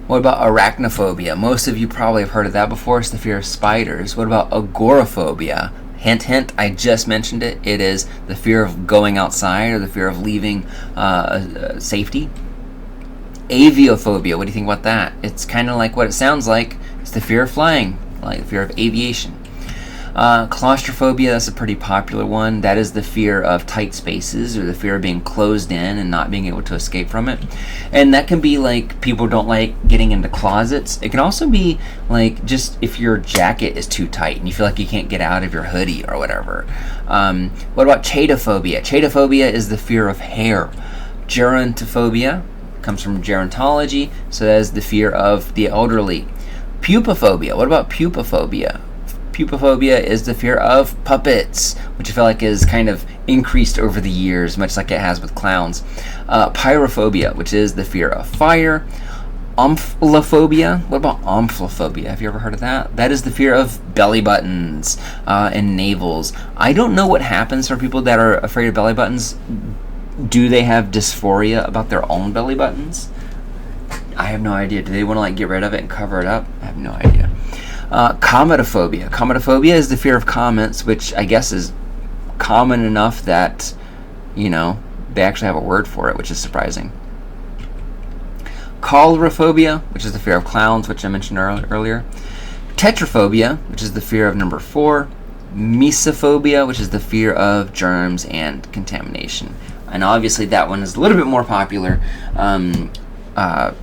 What about arachnophobia? Most of you probably have heard of that before. It's the fear of spiders. What about agoraphobia? Hint, hint, I just mentioned it. It is the fear of going outside or the fear of leaving safety. Aviophobia, what do you think about that? It's kind of like what it sounds like. It's the fear of flying, like the fear of aviation. Claustrophobia, that's a pretty popular one. That is the fear of tight spaces or the fear of being closed in and not being able to escape from it. And that can be like people don't like getting into closets. It can also be like just if your jacket is too tight and you feel like you can't get out of your hoodie or whatever. What about chaetophobia? Chaetophobia is the fear of hair. Gerontophobia comes from gerontology, so that is the fear of the elderly. Pupophobia. What about pupophobia? Pupophobia is the fear of puppets, which I feel like is kind of increased over the years, much like it has with clowns. Pyrophobia, which is the fear of fire. Omphallophobia. What about omphallophobia? Have you ever heard of that? That is the fear of belly buttons and navels. I don't know what happens for people that are afraid of belly buttons. Do they have dysphoria about their own belly buttons? I have no idea. Do they want to like get rid of it and cover it up? I have no idea. Cometophobia. Cometophobia is the fear of comets, which I guess is common enough that, they actually have a word for it, which is surprising. Coulrophobia, which is the fear of clowns, which I mentioned earlier. Tetraphobia, which is the fear of number 4. Mesophobia, which is the fear of germs and contamination. And obviously that one is a little bit more popular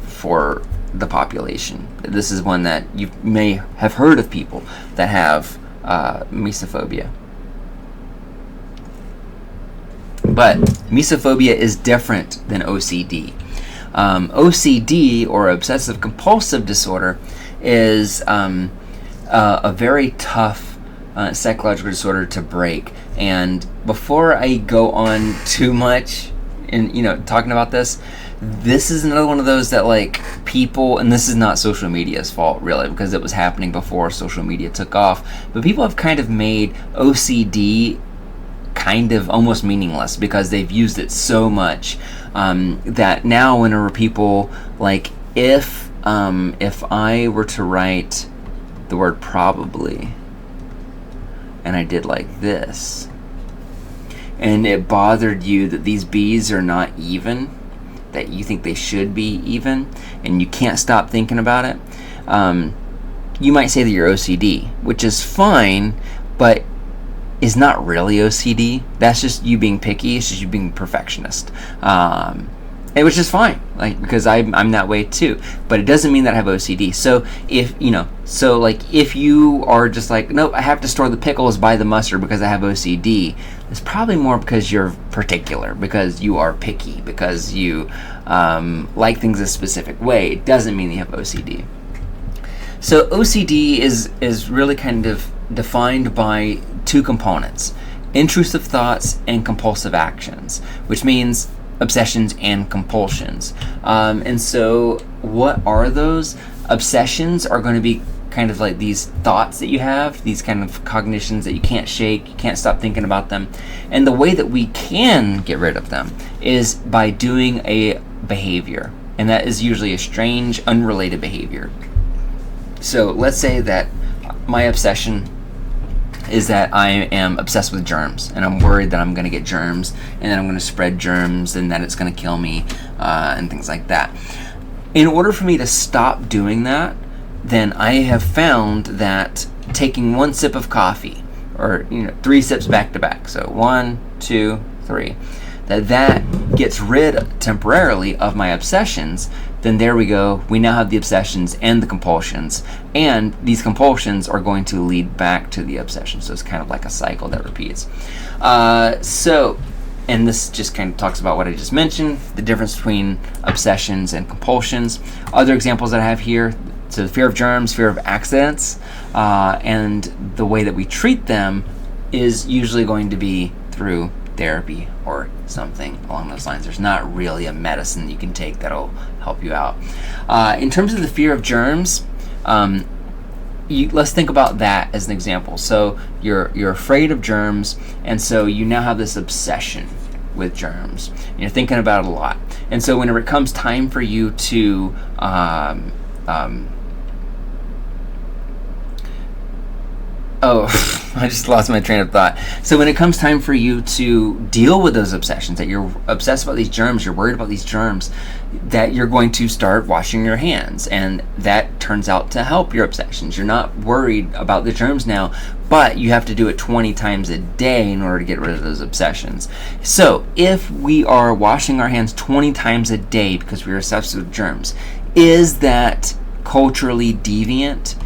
for the population. This is one that you may have heard of people that have mesophobia. But mesophobia is different than OCD. OCD, or obsessive compulsive disorder, is a very tough psychological disorder to break. And before I go on too much in talking about this is another one of those that like people, and this is not social media's fault really, because it was happening before social media took off, but people have kind of made OCD kind of almost meaningless because they've used it so much that now whenever people like, if I were to write the word probably and I did like this, and it bothered you that these B's are not even, that you think they should be even, and you can't stop thinking about it, you might say that you're OCD, which is fine, but is not really OCD. That's just you being picky. It's just you being perfectionist. It was just fine, like, because I'm that way too. But it doesn't mean that I have OCD. So if you are just like, nope, I have to store the pickles by the mustard because I have OCD, it's probably more because you're particular, because you are picky, because you like things a specific way. It doesn't mean you have OCD. So OCD is really kind of defined by two components: intrusive thoughts and compulsive actions, which means obsessions and compulsions. And so what are those? Obsessions are going to be kind of like these thoughts that you have, these kind of cognitions that you can't shake, you can't stop thinking about them. And the way that we can get rid of them is by doing a behavior. And that is usually a strange, unrelated behavior. So let's say that my obsession is that I am obsessed with germs, and I'm worried that I'm going to get germs, and then I'm going to spread germs, and that it's going to kill me, and things like that. In order for me to stop doing that, then I have found that taking one sip of coffee, or 3 sips back to back, so 1, 2, 3, that gets rid temporarily of my obsessions, then there we go. We now have the obsessions and the compulsions, and these compulsions are going to lead back to the obsession. So it's kind of like a cycle that repeats. And this just kind of talks about what I just mentioned, the difference between obsessions and compulsions. Other examples that I have here, so the fear of germs, fear of accidents, and the way that we treat them is usually going to be through therapy or something along those lines. There's not really a medicine you can take that'll help you out. In terms of the fear of germs, let's think about that as an example. So you're afraid of germs, and so you now have this obsession with germs. You're thinking about it a lot, and so whenever it comes time for you to I just lost my train of thought. So when it comes time for you to deal with those obsessions, that you're obsessed about these germs, you're worried about these germs, that you're going to start washing your hands, and that turns out to help your obsessions. You're not worried about the germs now, but you have to do it 20 times a day in order to get rid of those obsessions. So if we are washing our hands 20 times a day because we're obsessed with germs, is that culturally deviant?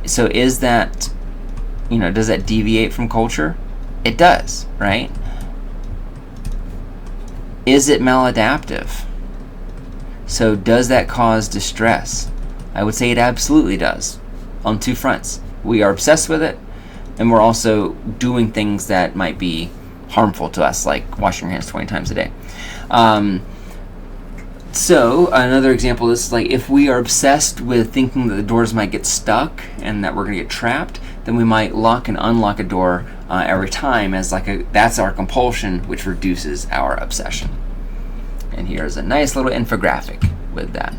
So is that, does that deviate from culture? It does, right? Is it maladaptive? So does that cause distress? I would say it absolutely does, on two fronts. We are obsessed with it, and we're also doing things that might be harmful to us, like washing your hands 20 times a day. So another example is like if we are obsessed with thinking that the doors might get stuck and that we're going to get trapped, then we might lock and unlock a door every time as that's our compulsion, which reduces our obsession. And here's a nice little infographic with that.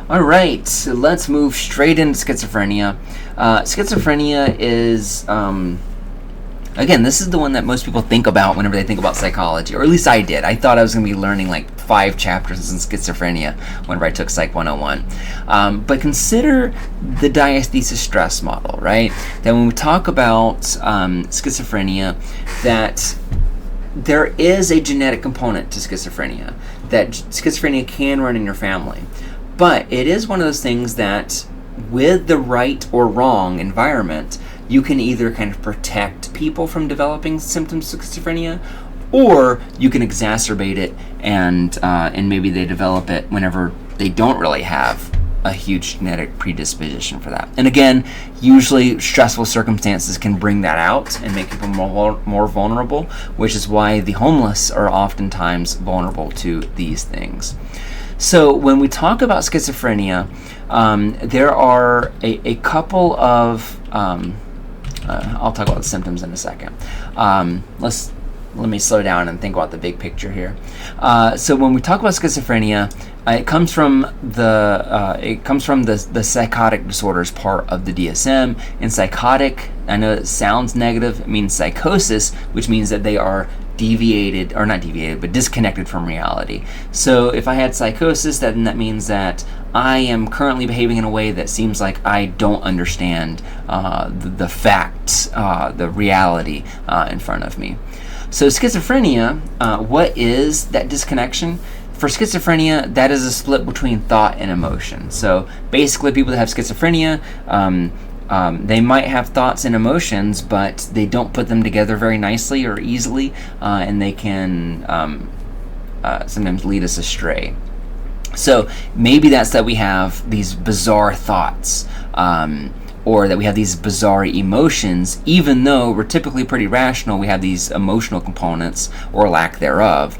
All right, so let's move straight into schizophrenia. Schizophrenia is, again, this is the one that most people think about whenever they think about psychology, or at least I did. I thought I was going to be learning like 5 chapters in schizophrenia whenever I took Psych 101. But consider the diathesis stress model, right? That when we talk about schizophrenia, that there is a genetic component to schizophrenia, that schizophrenia can run in your family. But it is one of those things that with the right or wrong environment, you can either kind of protect people from developing symptoms of schizophrenia, or you can exacerbate it and maybe they develop it whenever they don't really have a huge genetic predisposition for that. And again, usually stressful circumstances can bring that out and make people more vulnerable, which is why the homeless are oftentimes vulnerable to these things. So when we talk about schizophrenia, there are a couple of I'll talk about the symptoms in a second. Let me slow down and think about the big picture here. So when we talk about schizophrenia, it comes from the psychotic disorders part of the DSM. And psychotic, I know it sounds negative. It means psychosis, which means that they are disconnected from reality. So if I had psychosis, then that means that I am currently behaving in a way that seems like I don't understand the facts, the reality in front of me. So schizophrenia, what is that disconnection? For schizophrenia, that is a split between thought and emotion. So basically people that have schizophrenia, they might have thoughts and emotions, but they don't put them together very nicely or easily, and they can sometimes lead us astray. So maybe that's that we have these bizarre thoughts, or that we have these bizarre emotions. Even though we're typically pretty rational, we have these emotional components, or lack thereof.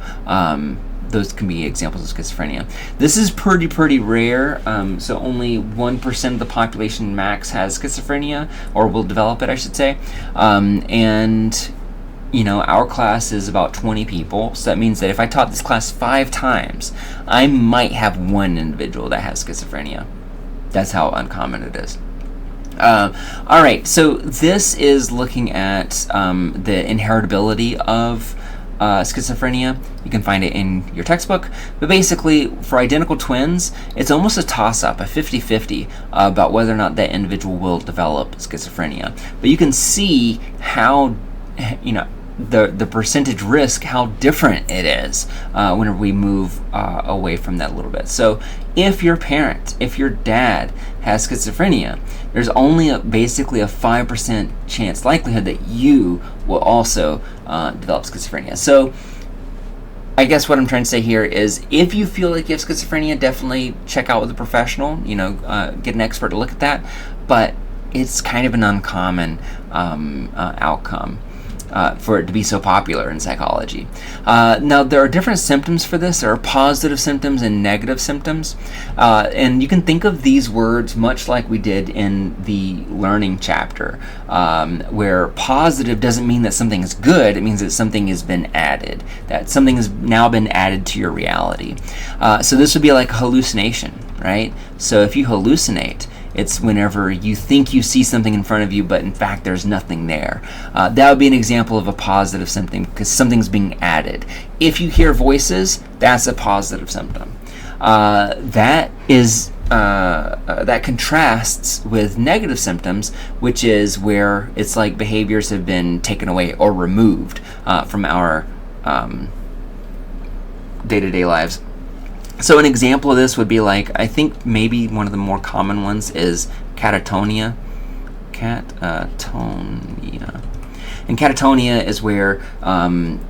Those can be examples of schizophrenia. This is pretty rare, so only 1% of the population max has schizophrenia, or will develop it, I should say. And our class is about 20 people, so that means that if I taught this class 5 times, I might have one individual that has schizophrenia. That's how uncommon it is. All right, so this is looking at the inheritability of schizophrenia. You can find it in your textbook, but basically for identical twins, it's almost a toss-up, a 50-50 about whether or not that individual will develop schizophrenia. But you can see how the percentage risk, how different it is whenever we move away from that a little bit. So if your parent, if your dad has schizophrenia, there's only basically a 5% chance likelihood that you will also develop schizophrenia. So I guess what I'm trying to say here is, if you feel like you have schizophrenia, definitely check out with a professional, get an expert to look at that. But it's kind of an uncommon outcome for it to be so popular in psychology. Now, there are different symptoms for this. There are positive symptoms and negative symptoms. And you can think of these words much like we did in the learning chapter, where positive doesn't mean that something is good. It means that something has been added, that something has now been added to your reality. So this would be like a hallucination, right? So if you hallucinate, it's whenever you think you see something in front of you, but in fact there's nothing there. That would be an example of a positive symptom, because something's being added. If you hear voices, that's a positive symptom. That contrasts with negative symptoms, which is where it's like behaviors have been taken away or removed from our day-to-day lives. So an example of this would be like, I think maybe one of the more common ones is catatonia. Catatonia. And catatonia is where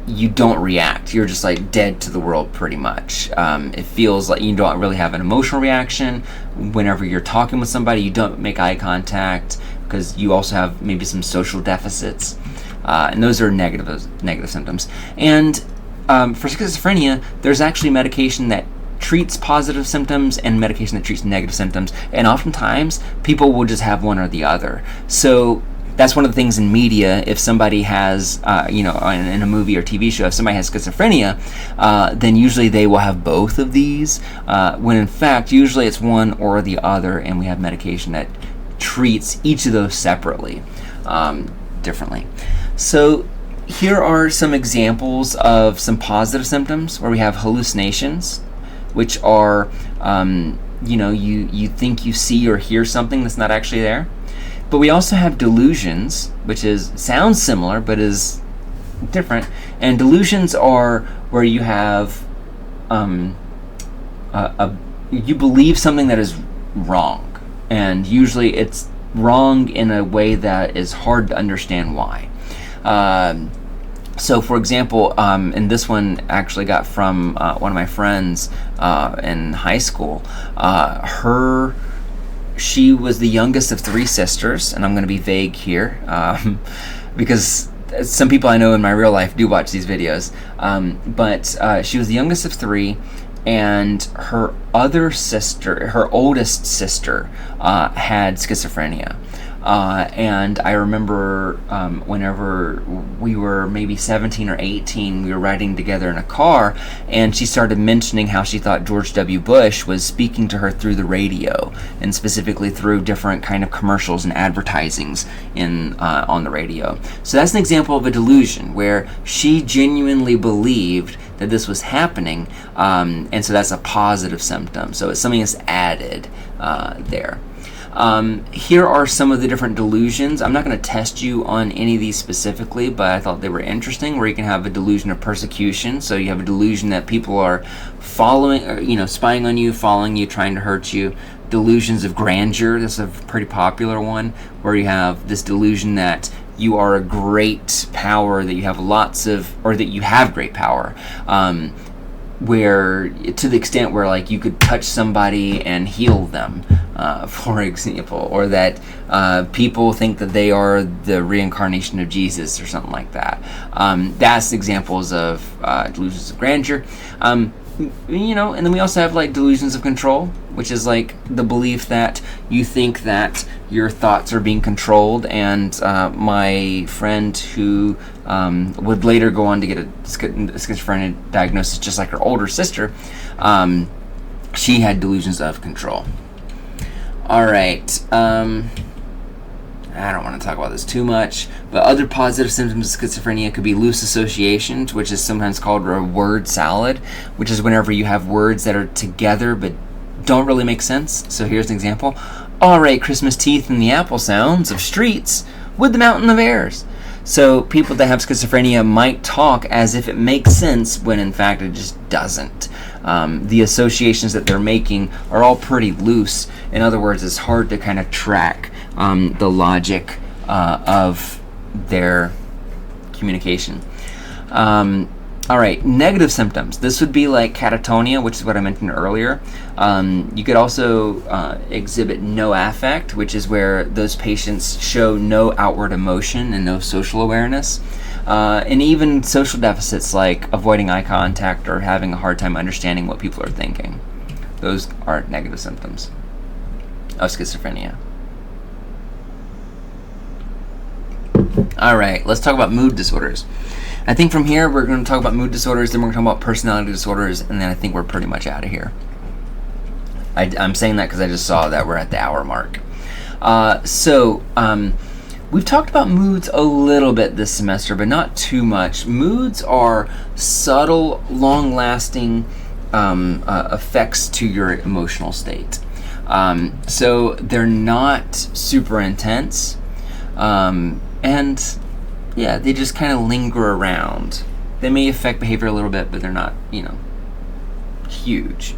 you don't react. You're just like dead to the world pretty much. It feels like you don't really have an emotional reaction. Whenever you're talking with somebody, you don't make eye contact because you also have maybe some social deficits. And those are negative symptoms. And for schizophrenia, there's actually medication that treats positive symptoms and medication that treats negative symptoms, and oftentimes people will just have one or the other. So that's one of the things in media. If somebody has, in a movie or TV show, if somebody has schizophrenia, then usually they will have both of these, when in fact usually it's one or the other, and we have medication that treats each of those separately, differently. So here are some examples of some positive symptoms where we have hallucinations, which are, you think you see or hear something that's not actually there. But we also have delusions, which sounds similar but is different. And delusions are where you have you believe something that is wrong, and usually it's wrong in a way that is hard to understand why. So, for example, and this one actually got from one of my friends in high school. She was the youngest of 3 sisters, and I'm going to be vague here because some people I know in my real life do watch these videos. But she was the youngest of 3, and her oldest sister, had schizophrenia. And I remember whenever we were maybe 17 or 18, we were riding together in a car, and she started mentioning how she thought George W. Bush was speaking to her through the radio, and specifically through different kind of commercials and advertisings on the radio. So that's an example of a delusion where she genuinely believed that this was happening, and so that's a positive symptom. So it's something that's added there. Here are some of the different delusions. I'm not going to test you on any of these specifically, but I thought they were interesting, where you can have a delusion of persecution. So you have a delusion that people are following, or, spying on you, following you, trying to hurt you. Delusions of grandeur. This is a pretty popular one, where you have this delusion that you are a great power, that you have that you have great power. Where, to the extent where like you could touch somebody and heal them, for example, or that people think that they are the reincarnation of Jesus or something like that. That's examples of delusions of grandeur. And then we also have like delusions of control, which is like the belief that you think that your thoughts are being controlled. And my friend who would later go on to get a schizophrenia diagnosis, just like her older sister, she had delusions of control. All right. I don't want to talk about this too much, but other positive symptoms of schizophrenia could be loose associations, which is sometimes called a word salad, which is whenever you have words that are together but don't really make sense. So here's an example. All right, Christmas teeth and the apple sounds of streets with the mountain of airs. So people that have schizophrenia might talk as if it makes sense when in fact it just doesn't. The associations that they're making are all pretty loose. In other words, it's hard to kind of track the logic of their communication. All right, negative symptoms. This would be like catatonia, which is what I mentioned earlier. You could also exhibit no affect, which is where those patients show no outward emotion and no social awareness. And even social deficits like avoiding eye contact or having a hard time understanding what people are thinking. Those are negative symptoms of schizophrenia. All right, let's talk about mood disorders. I think from here we're going to talk about mood disorders, then we're going to talk about personality disorders, and then I think we're pretty much out of here. I'm saying that because I just saw that we're at the hour mark. We've talked about moods a little bit this semester, but not too much. Moods are subtle, long-lasting effects to your emotional state. So they're not super intense, and yeah, they just kind of linger around. They may affect behavior a little bit, but they're not, huge.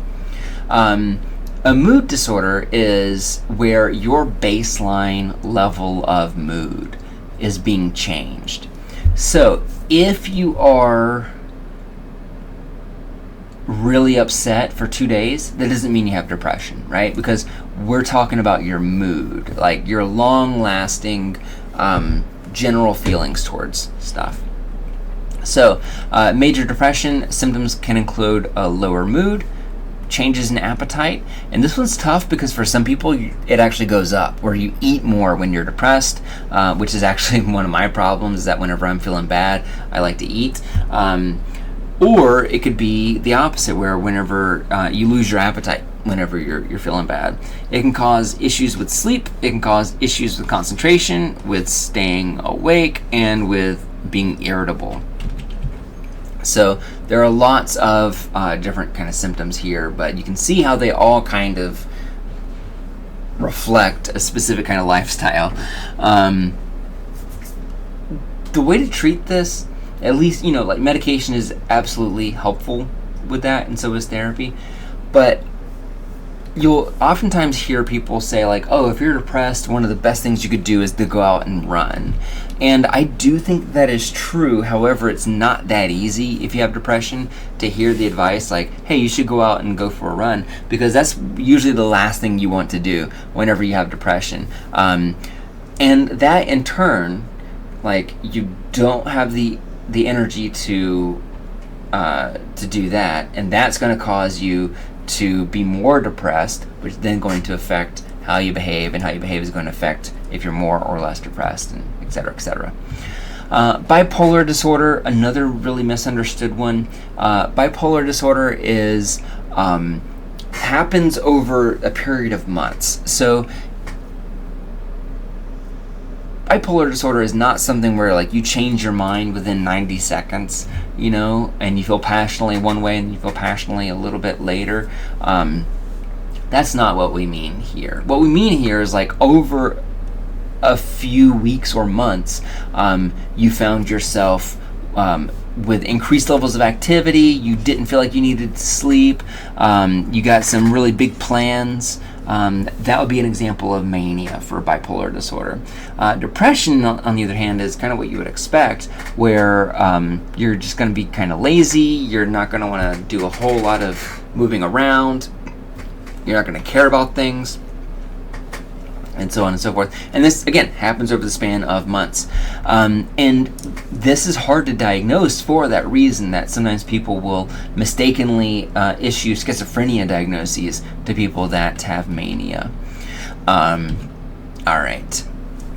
A mood disorder is where your baseline level of mood is being changed. So if you are really upset for 2 days, that doesn't mean you have depression, right? Because we're talking about your mood, like your long-lasting general feelings towards stuff. So major depression symptoms can include a lower mood, changes in appetite, and this one's tough because for some people it actually goes up, where you eat more when you're depressed, which is actually one of my problems, is that whenever I'm feeling bad, I like to eat. Or it could be the opposite, where whenever you lose your appetite whenever you're feeling bad. It can cause issues with sleep, it can cause issues with concentration, with staying awake, and with being irritable. So there are lots of different kind of symptoms here, but you can see how they all kind of reflect a specific kind of lifestyle. The way to treat this, at least, like medication is absolutely helpful with that, and so is therapy. But you'll oftentimes hear people say like, oh, if you're depressed, one of the best things you could do is to go out and run. And I do think that is true. However, it's not that easy if you have depression to hear the advice like, hey, you should go out and go for a run, because that's usually the last thing you want to do whenever you have depression. And that in turn, like, you don't have the energy to do that, and that's going to cause you to be more depressed, which is then going to affect how you behave, and how you behave is going to affect if you're more or less depressed, and et cetera, et cetera. Bipolar disorder, another really misunderstood one. Bipolar disorder is happens over a period of months. So bipolar disorder is not something where like you change your mind within 90 seconds, and you feel passionately one way and you feel passionately a little bit later. That's not what we mean here. What we mean here is like over a few weeks or months, you found yourself with increased levels of activity, you didn't feel like you needed to sleep, you got some really big plans. That would be an example of mania for bipolar disorder. Depression, on the other hand, is kind of what you would expect, where you're just going to be kind of lazy, you're not going to want to do a whole lot of moving around, you're not going to care about things, and so on and so forth. And this, again, happens over the span of months. And this is hard to diagnose for that reason, that sometimes people will mistakenly issue schizophrenia diagnoses to people that have mania. All right.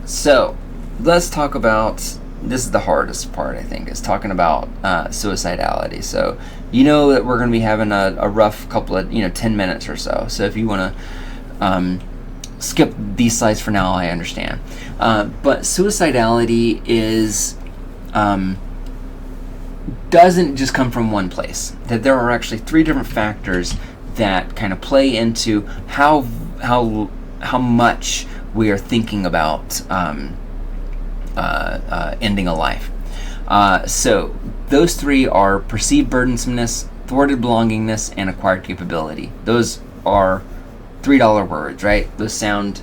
So let's talk about, this is the hardest part, I think, is talking about suicidality. So that we're going to be having a rough couple of, 10 minutes or so. So if you want to skip these slides for now, I understand. But suicidality is doesn't just come from one place. That there are actually 3 different factors that kind of play into how much we are thinking about ending a life. So those three are perceived burdensomeness, thwarted belongingness, and acquired capability. Those are $3 words, right? Those sound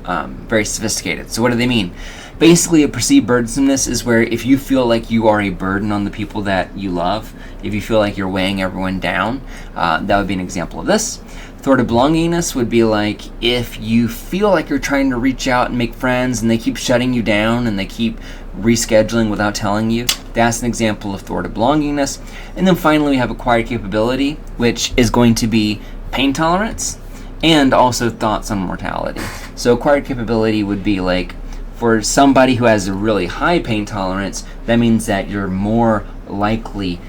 very sophisticated. So what do they mean? Basically, a perceived burdensomeness is where if you feel like you are a burden on the people that you love, if you feel like you're weighing everyone down, that would be an example of this. Thwarted belongingness would be like if you feel like you're trying to reach out and make friends and they keep shutting you down and they keep rescheduling without telling you. That's an example of thwarted belongingness. And then finally we have acquired capability, which is going to be pain tolerance and also thoughts on mortality. So acquired capability would be like for somebody who has a really high pain tolerance, that means that you're more likely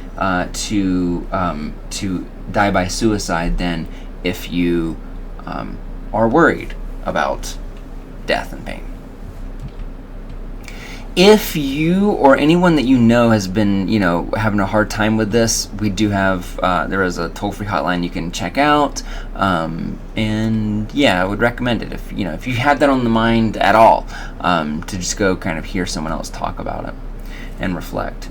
to die by suicide than if you are worried about death and pain. If you or anyone that you know has been, having a hard time with this, we do have, there is a toll-free hotline you can check out, and yeah, I would recommend it if you had that on the mind at all, to just go kind of hear someone else talk about it and reflect.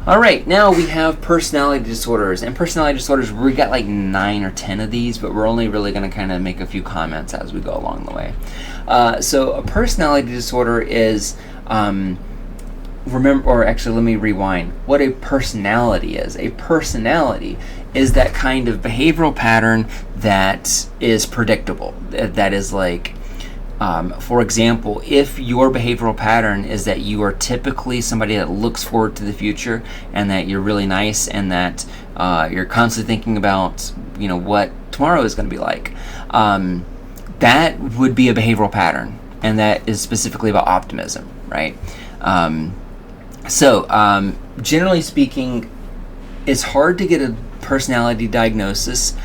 All right, now we have personality disorders, and personality disorders, we got like 9 or 10 of these, but we're only really going to kind of make a few comments as we go along the way. So a personality disorder is, let me rewind. What a personality is. A personality is that kind of behavioral pattern that is predictable. That is like, for example, if your behavioral pattern is that you are typically somebody that looks forward to the future and that you're really nice and that you're constantly thinking about, what tomorrow is going to be like, that would be a behavioral pattern, and that is specifically about optimism, right? So generally speaking, it's hard to get a personality diagnosis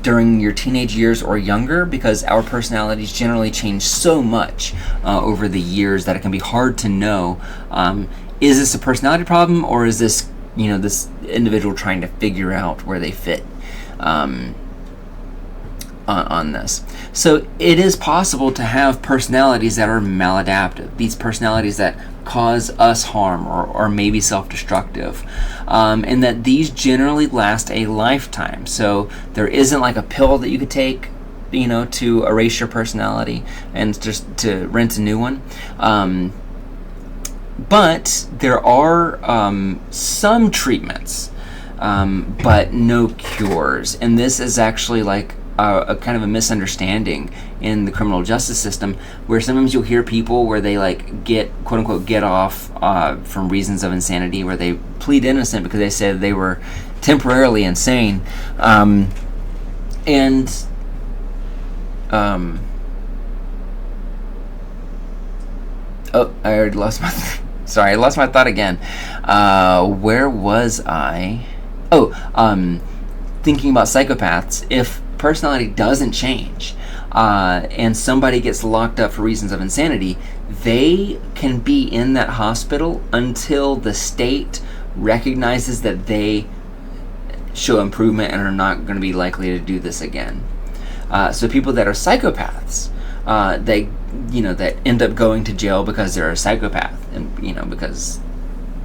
during your teenage years or younger because our personalities generally change so much over the years that it can be hard to know, is this a personality problem or is this, this individual trying to figure out where they fit on this. So it is possible to have personalities that are maladaptive, these personalities that cause us harm or maybe self-destructive, and that these generally last a lifetime. So there isn't like a pill that you could take, to erase your personality and just to rent a new one. But there are some treatments, but no cures. And this is actually like a kind of a misunderstanding in the criminal justice system, where sometimes you'll hear people where they like get quote unquote get off from reasons of insanity, where they plead innocent because they said they were temporarily insane, oh, I already lost my sorry, I lost my thought again. Where was I? Thinking about psychopaths. If personality doesn't change and somebody gets locked up for reasons of insanity, they can be in that hospital until the state recognizes that they show improvement and are not going to be likely to do this again. So people that are psychopaths, they that end up going to jail because they're a psychopath, and because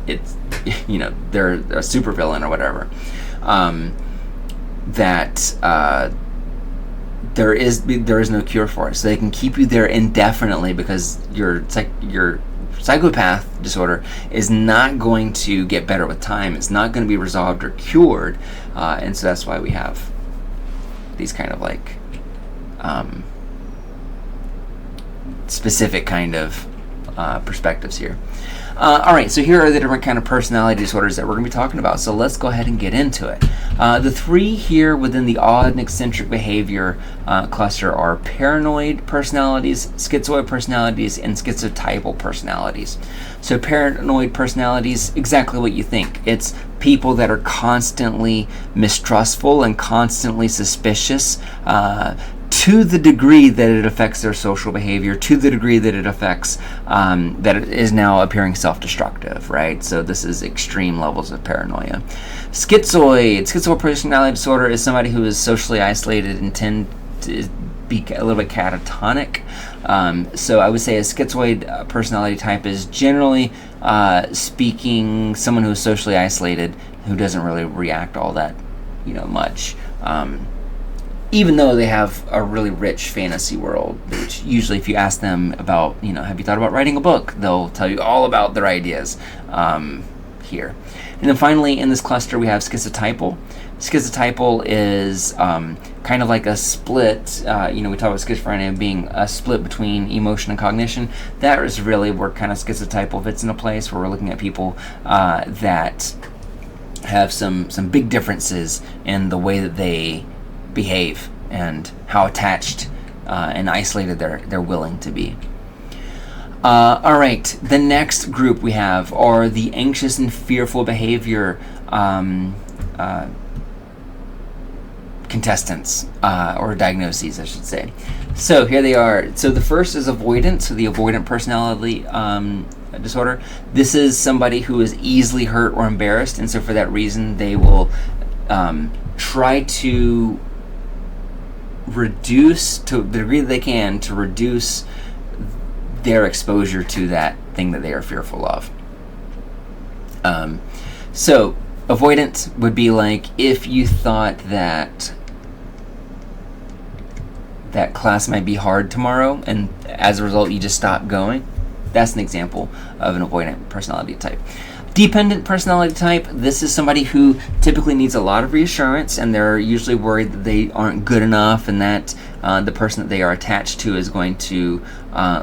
it's they're a supervillain or whatever, there is no cure for it. So they can keep you there indefinitely because your psychopath disorder is not going to get better with time. It's not going to be resolved or cured, and so that's why we have these kind of like specific kind of perspectives here. All right, so here are the different kind of personality disorders that we're going to be talking about. So let's go ahead and get into it. The three here within the odd and eccentric behavior cluster are paranoid personalities, schizoid personalities, and schizotypal personalities. So paranoid personalities, exactly what you think. It's people that are constantly mistrustful and constantly suspicious, to the degree that it affects their social behavior, to the degree that it affects, that it is now appearing self-destructive, right? So this is extreme levels of paranoia. Schizoid personality disorder is somebody who is socially isolated and be a little bit catatonic. So I would say a schizoid personality type is generally speaking someone who is socially isolated, who doesn't really react all that, much. Even though they have a really rich fantasy world, which usually if you ask them about, have you thought about writing a book, they'll tell you all about their ideas here. And then finally in this cluster we have schizotypal. Schizotypal is kind of like a split, we talk about schizophrenia being a split between emotion and cognition. That is really where kind of schizotypal fits into place, where we're looking at people that have some big differences in the way that they behave and how attached and isolated they're willing to be. All right, the next group we have are the anxious and fearful behavior contestants, or diagnoses, I should say. So here they are. So the first is avoidant, so the avoidant personality disorder. This is somebody who is easily hurt or embarrassed, and so for that reason they will try to reduce, to the degree that they can, to reduce their exposure to that thing that they are fearful of. So avoidant would be like if you thought that class might be hard tomorrow and as a result you just stop going. That's an example of an avoidant personality type. Dependent personality type, this is somebody who typically needs a lot of reassurance, and they're usually worried that they aren't good enough and that the person that they are attached to is going to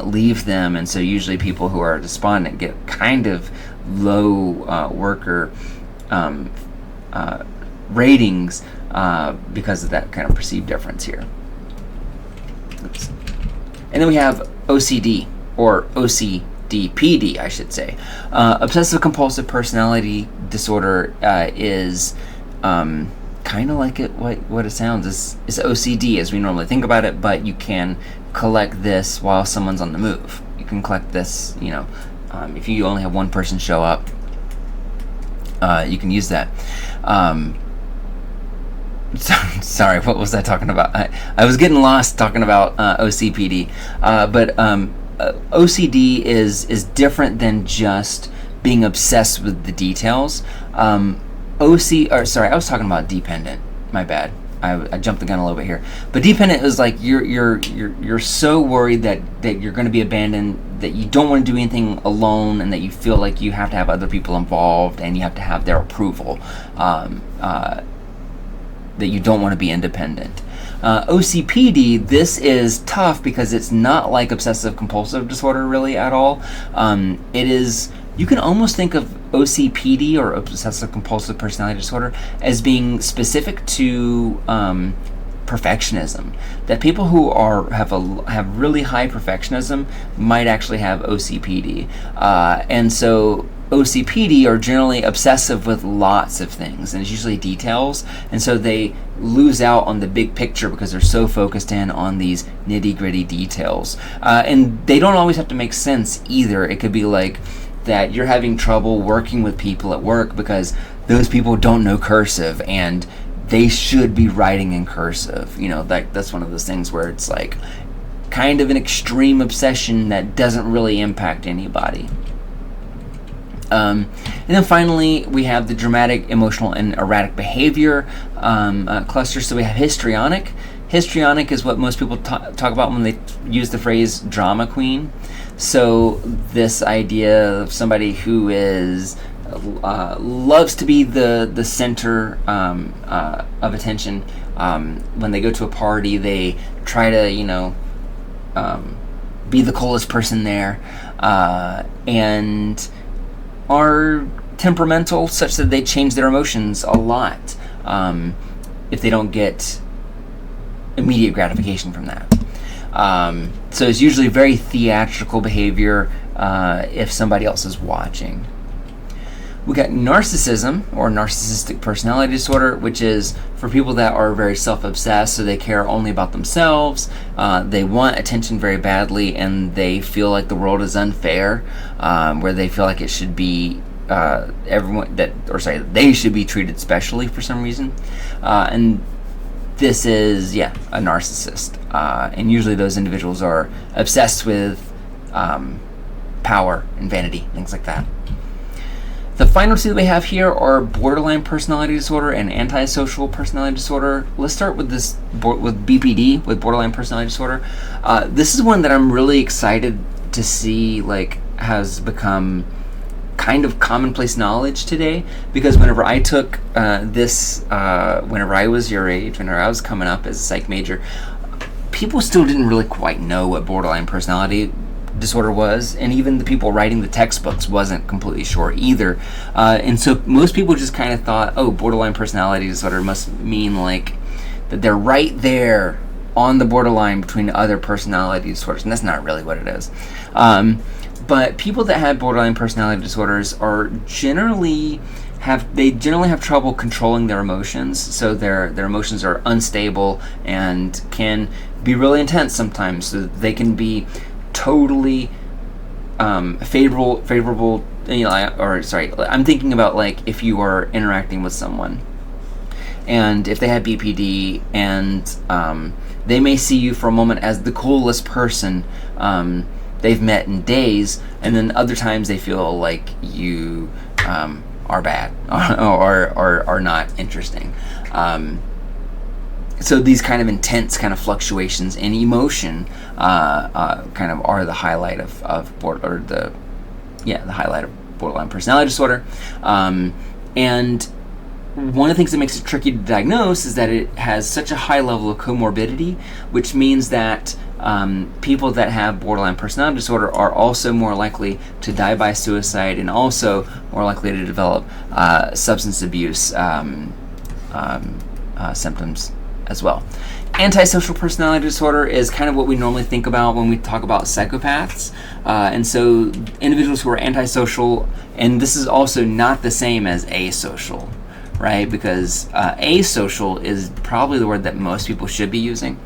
leave them, and so usually people who are despondent get kind of low worker ratings because of that kind of perceived difference here. Oops. And then we have OCD, or OCD-PD, I should say. Obsessive compulsive personality disorder is kind of like what it sounds. Is OCD as we normally think about it, but you can collect this while someone's on the move. You can collect this, if you only have one person show up, you can use that. Sorry, what was I talking about? I was getting lost talking about OCPD, but OCD is different than just being obsessed with the details. I was talking about dependent. My bad. I jumped the gun a little bit here. But dependent is like you're so worried that you're going to be abandoned, that you don't want to do anything alone, and that you feel like you have to have other people involved and you have to have their approval. That you don't want to be independent. OCPD, this is tough because it's not like obsessive compulsive disorder really at all. It is, you can almost think of OCPD, or obsessive compulsive personality disorder, as being specific to perfectionism. That people who have really high perfectionism might actually have OCPD, and so OCPD are generally obsessive with lots of things, and it's usually details, and so they lose out on the big picture because they're so focused in on these nitty-gritty details. And they don't always have to make sense either. It could be like that you're having trouble working with people at work because those people don't know cursive and they should be writing in cursive. That's one of those things where it's like kind of an extreme obsession that doesn't really impact anybody. And then finally, we have the dramatic, emotional, and erratic behavior cluster. So we have histrionic. Histrionic is what most people talk about when they use the phrase drama queen. So this idea of somebody who is loves to be the center of attention. When they go to a party, they try to be the coolest person there, and are temperamental such that they change their emotions a lot if they don't get immediate gratification from that. So it's usually very theatrical behavior if somebody else is watching. We got narcissism, or narcissistic personality disorder, which is for people that are very self-obsessed, so they care only about themselves, they want attention very badly, and they feel like the world is unfair, where they feel like it should be they should be treated specially for some reason. And this is, yeah, a narcissist. And usually those individuals are obsessed with power and vanity, things like that. The final two that we have here are borderline personality disorder and antisocial personality disorder. Let's start with this, with BPD, with borderline personality disorder. This is one that I'm really excited to see, like, has become kind of commonplace knowledge today, because whenever I took whenever I was your age, whenever I was coming up as a psych major, people still didn't really quite know what borderline personality disorder was, and even the people writing the textbooks wasn't completely sure either. And so most people just kind of thought, oh, borderline personality disorder must mean like that they're right there on the borderline between other personality disorders, and that's not really what it is. But people that have borderline personality disorders are generally have trouble controlling their emotions, so their emotions are unstable and can be really intense sometimes. So they can be totally favorable, I'm thinking about, like, if you are interacting with someone and if they have BPD and they may see you for a moment as the coolest person they've met in days, and then other times they feel like you are bad or are not interesting. So these kind of intense kind of fluctuations in emotion kind of are the highlight of the highlight of borderline personality disorder. And one of the things that makes it tricky to diagnose is that it has such a high level of comorbidity, which means that people that have borderline personality disorder are also more likely to die by suicide and also more likely to develop substance abuse symptoms as well. Antisocial personality disorder is kind of what we normally think about when we talk about psychopaths. And so individuals who are antisocial, and this is also not the same as asocial, right? Because asocial is probably the word that most people should be using.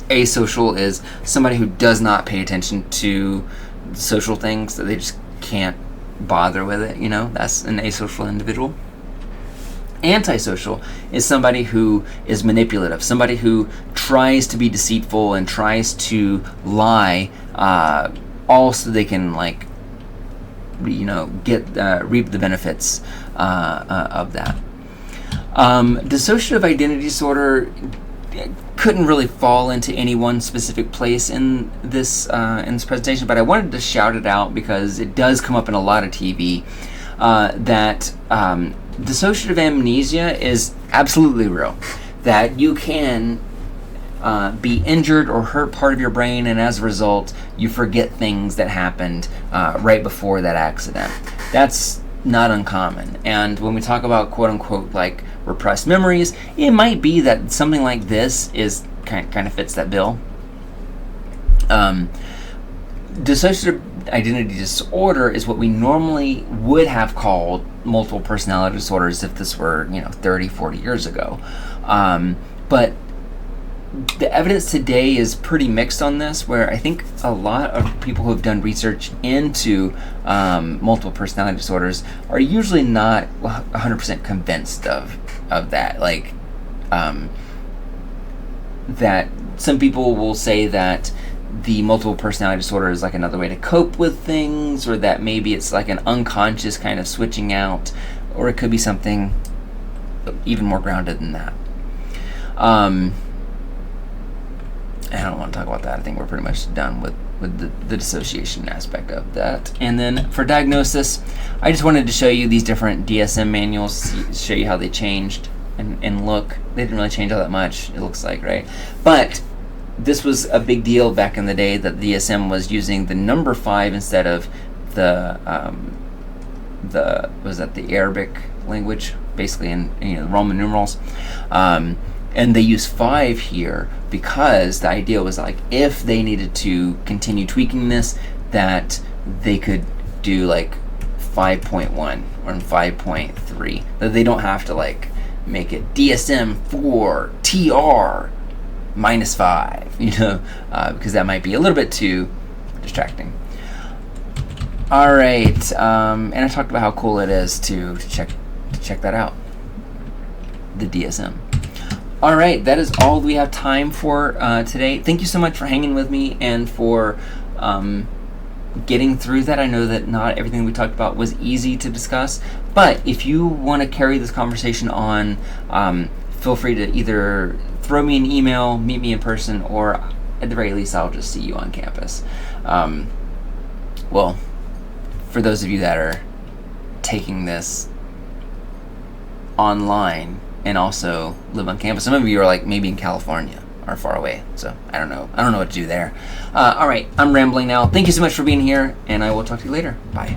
Asocial is somebody who does not pay attention to social things, that they just can't bother with it, you know? That's an asocial individual. Antisocial is somebody who is manipulative, somebody who tries to be deceitful and tries to lie, all so they can, like, reap the benefits of that. Dissociative identity disorder couldn't really fall into any one specific place in this presentation, but I wanted to shout it out because it does come up in a lot of TV. That dissociative amnesia is absolutely real. That you can be injured or hurt part of your brain, and as a result, you forget things that happened right before that accident. That's not uncommon. And when we talk about quote-unquote like repressed memories, it might be that something like this is kind of fits that bill. Dissociative identity disorder is what we normally would have called multiple personality disorders if this were 30, 40 years ago. But the evidence today is pretty mixed on this, where I think a lot of people who have done research into multiple personality disorders are usually not 100% convinced of that. Like, that some people will say that the multiple personality disorder is like another way to cope with things, or that maybe it's like an unconscious kind of switching out, or it could be something even more grounded than that. I don't want to talk about that. I think we're pretty much done with the dissociation aspect of that. And then for diagnosis, I just wanted to show you these different DSM manuals, show you how they changed and look. They didn't really change all that much, it looks like, right? But this was a big deal back in the day that the DSM was using the number 5 instead of the Arabic language, basically in Roman numerals. And they use 5 here because the idea was, like, if they needed to continue tweaking this, that they could do like 5.1 or 5.3. That they don't have to like make it DSM 4 TR -5, because that might be a little bit too distracting. All right, and I talked about how cool it is to check that out, the DSM. All right, that is all we have time for today. Thank you so much for hanging with me and for getting through that. I know that not everything we talked about was easy to discuss, but if you want to carry this conversation on, feel free to either throw me an email, meet me in person, or at the very least, I'll just see you on campus. Well, for those of you that are taking this online and also live on campus, some of you are like maybe in California or far away, so I don't know what to do there. All right, I'm rambling now. Thank you so much for being here, and I will talk to you later. Bye.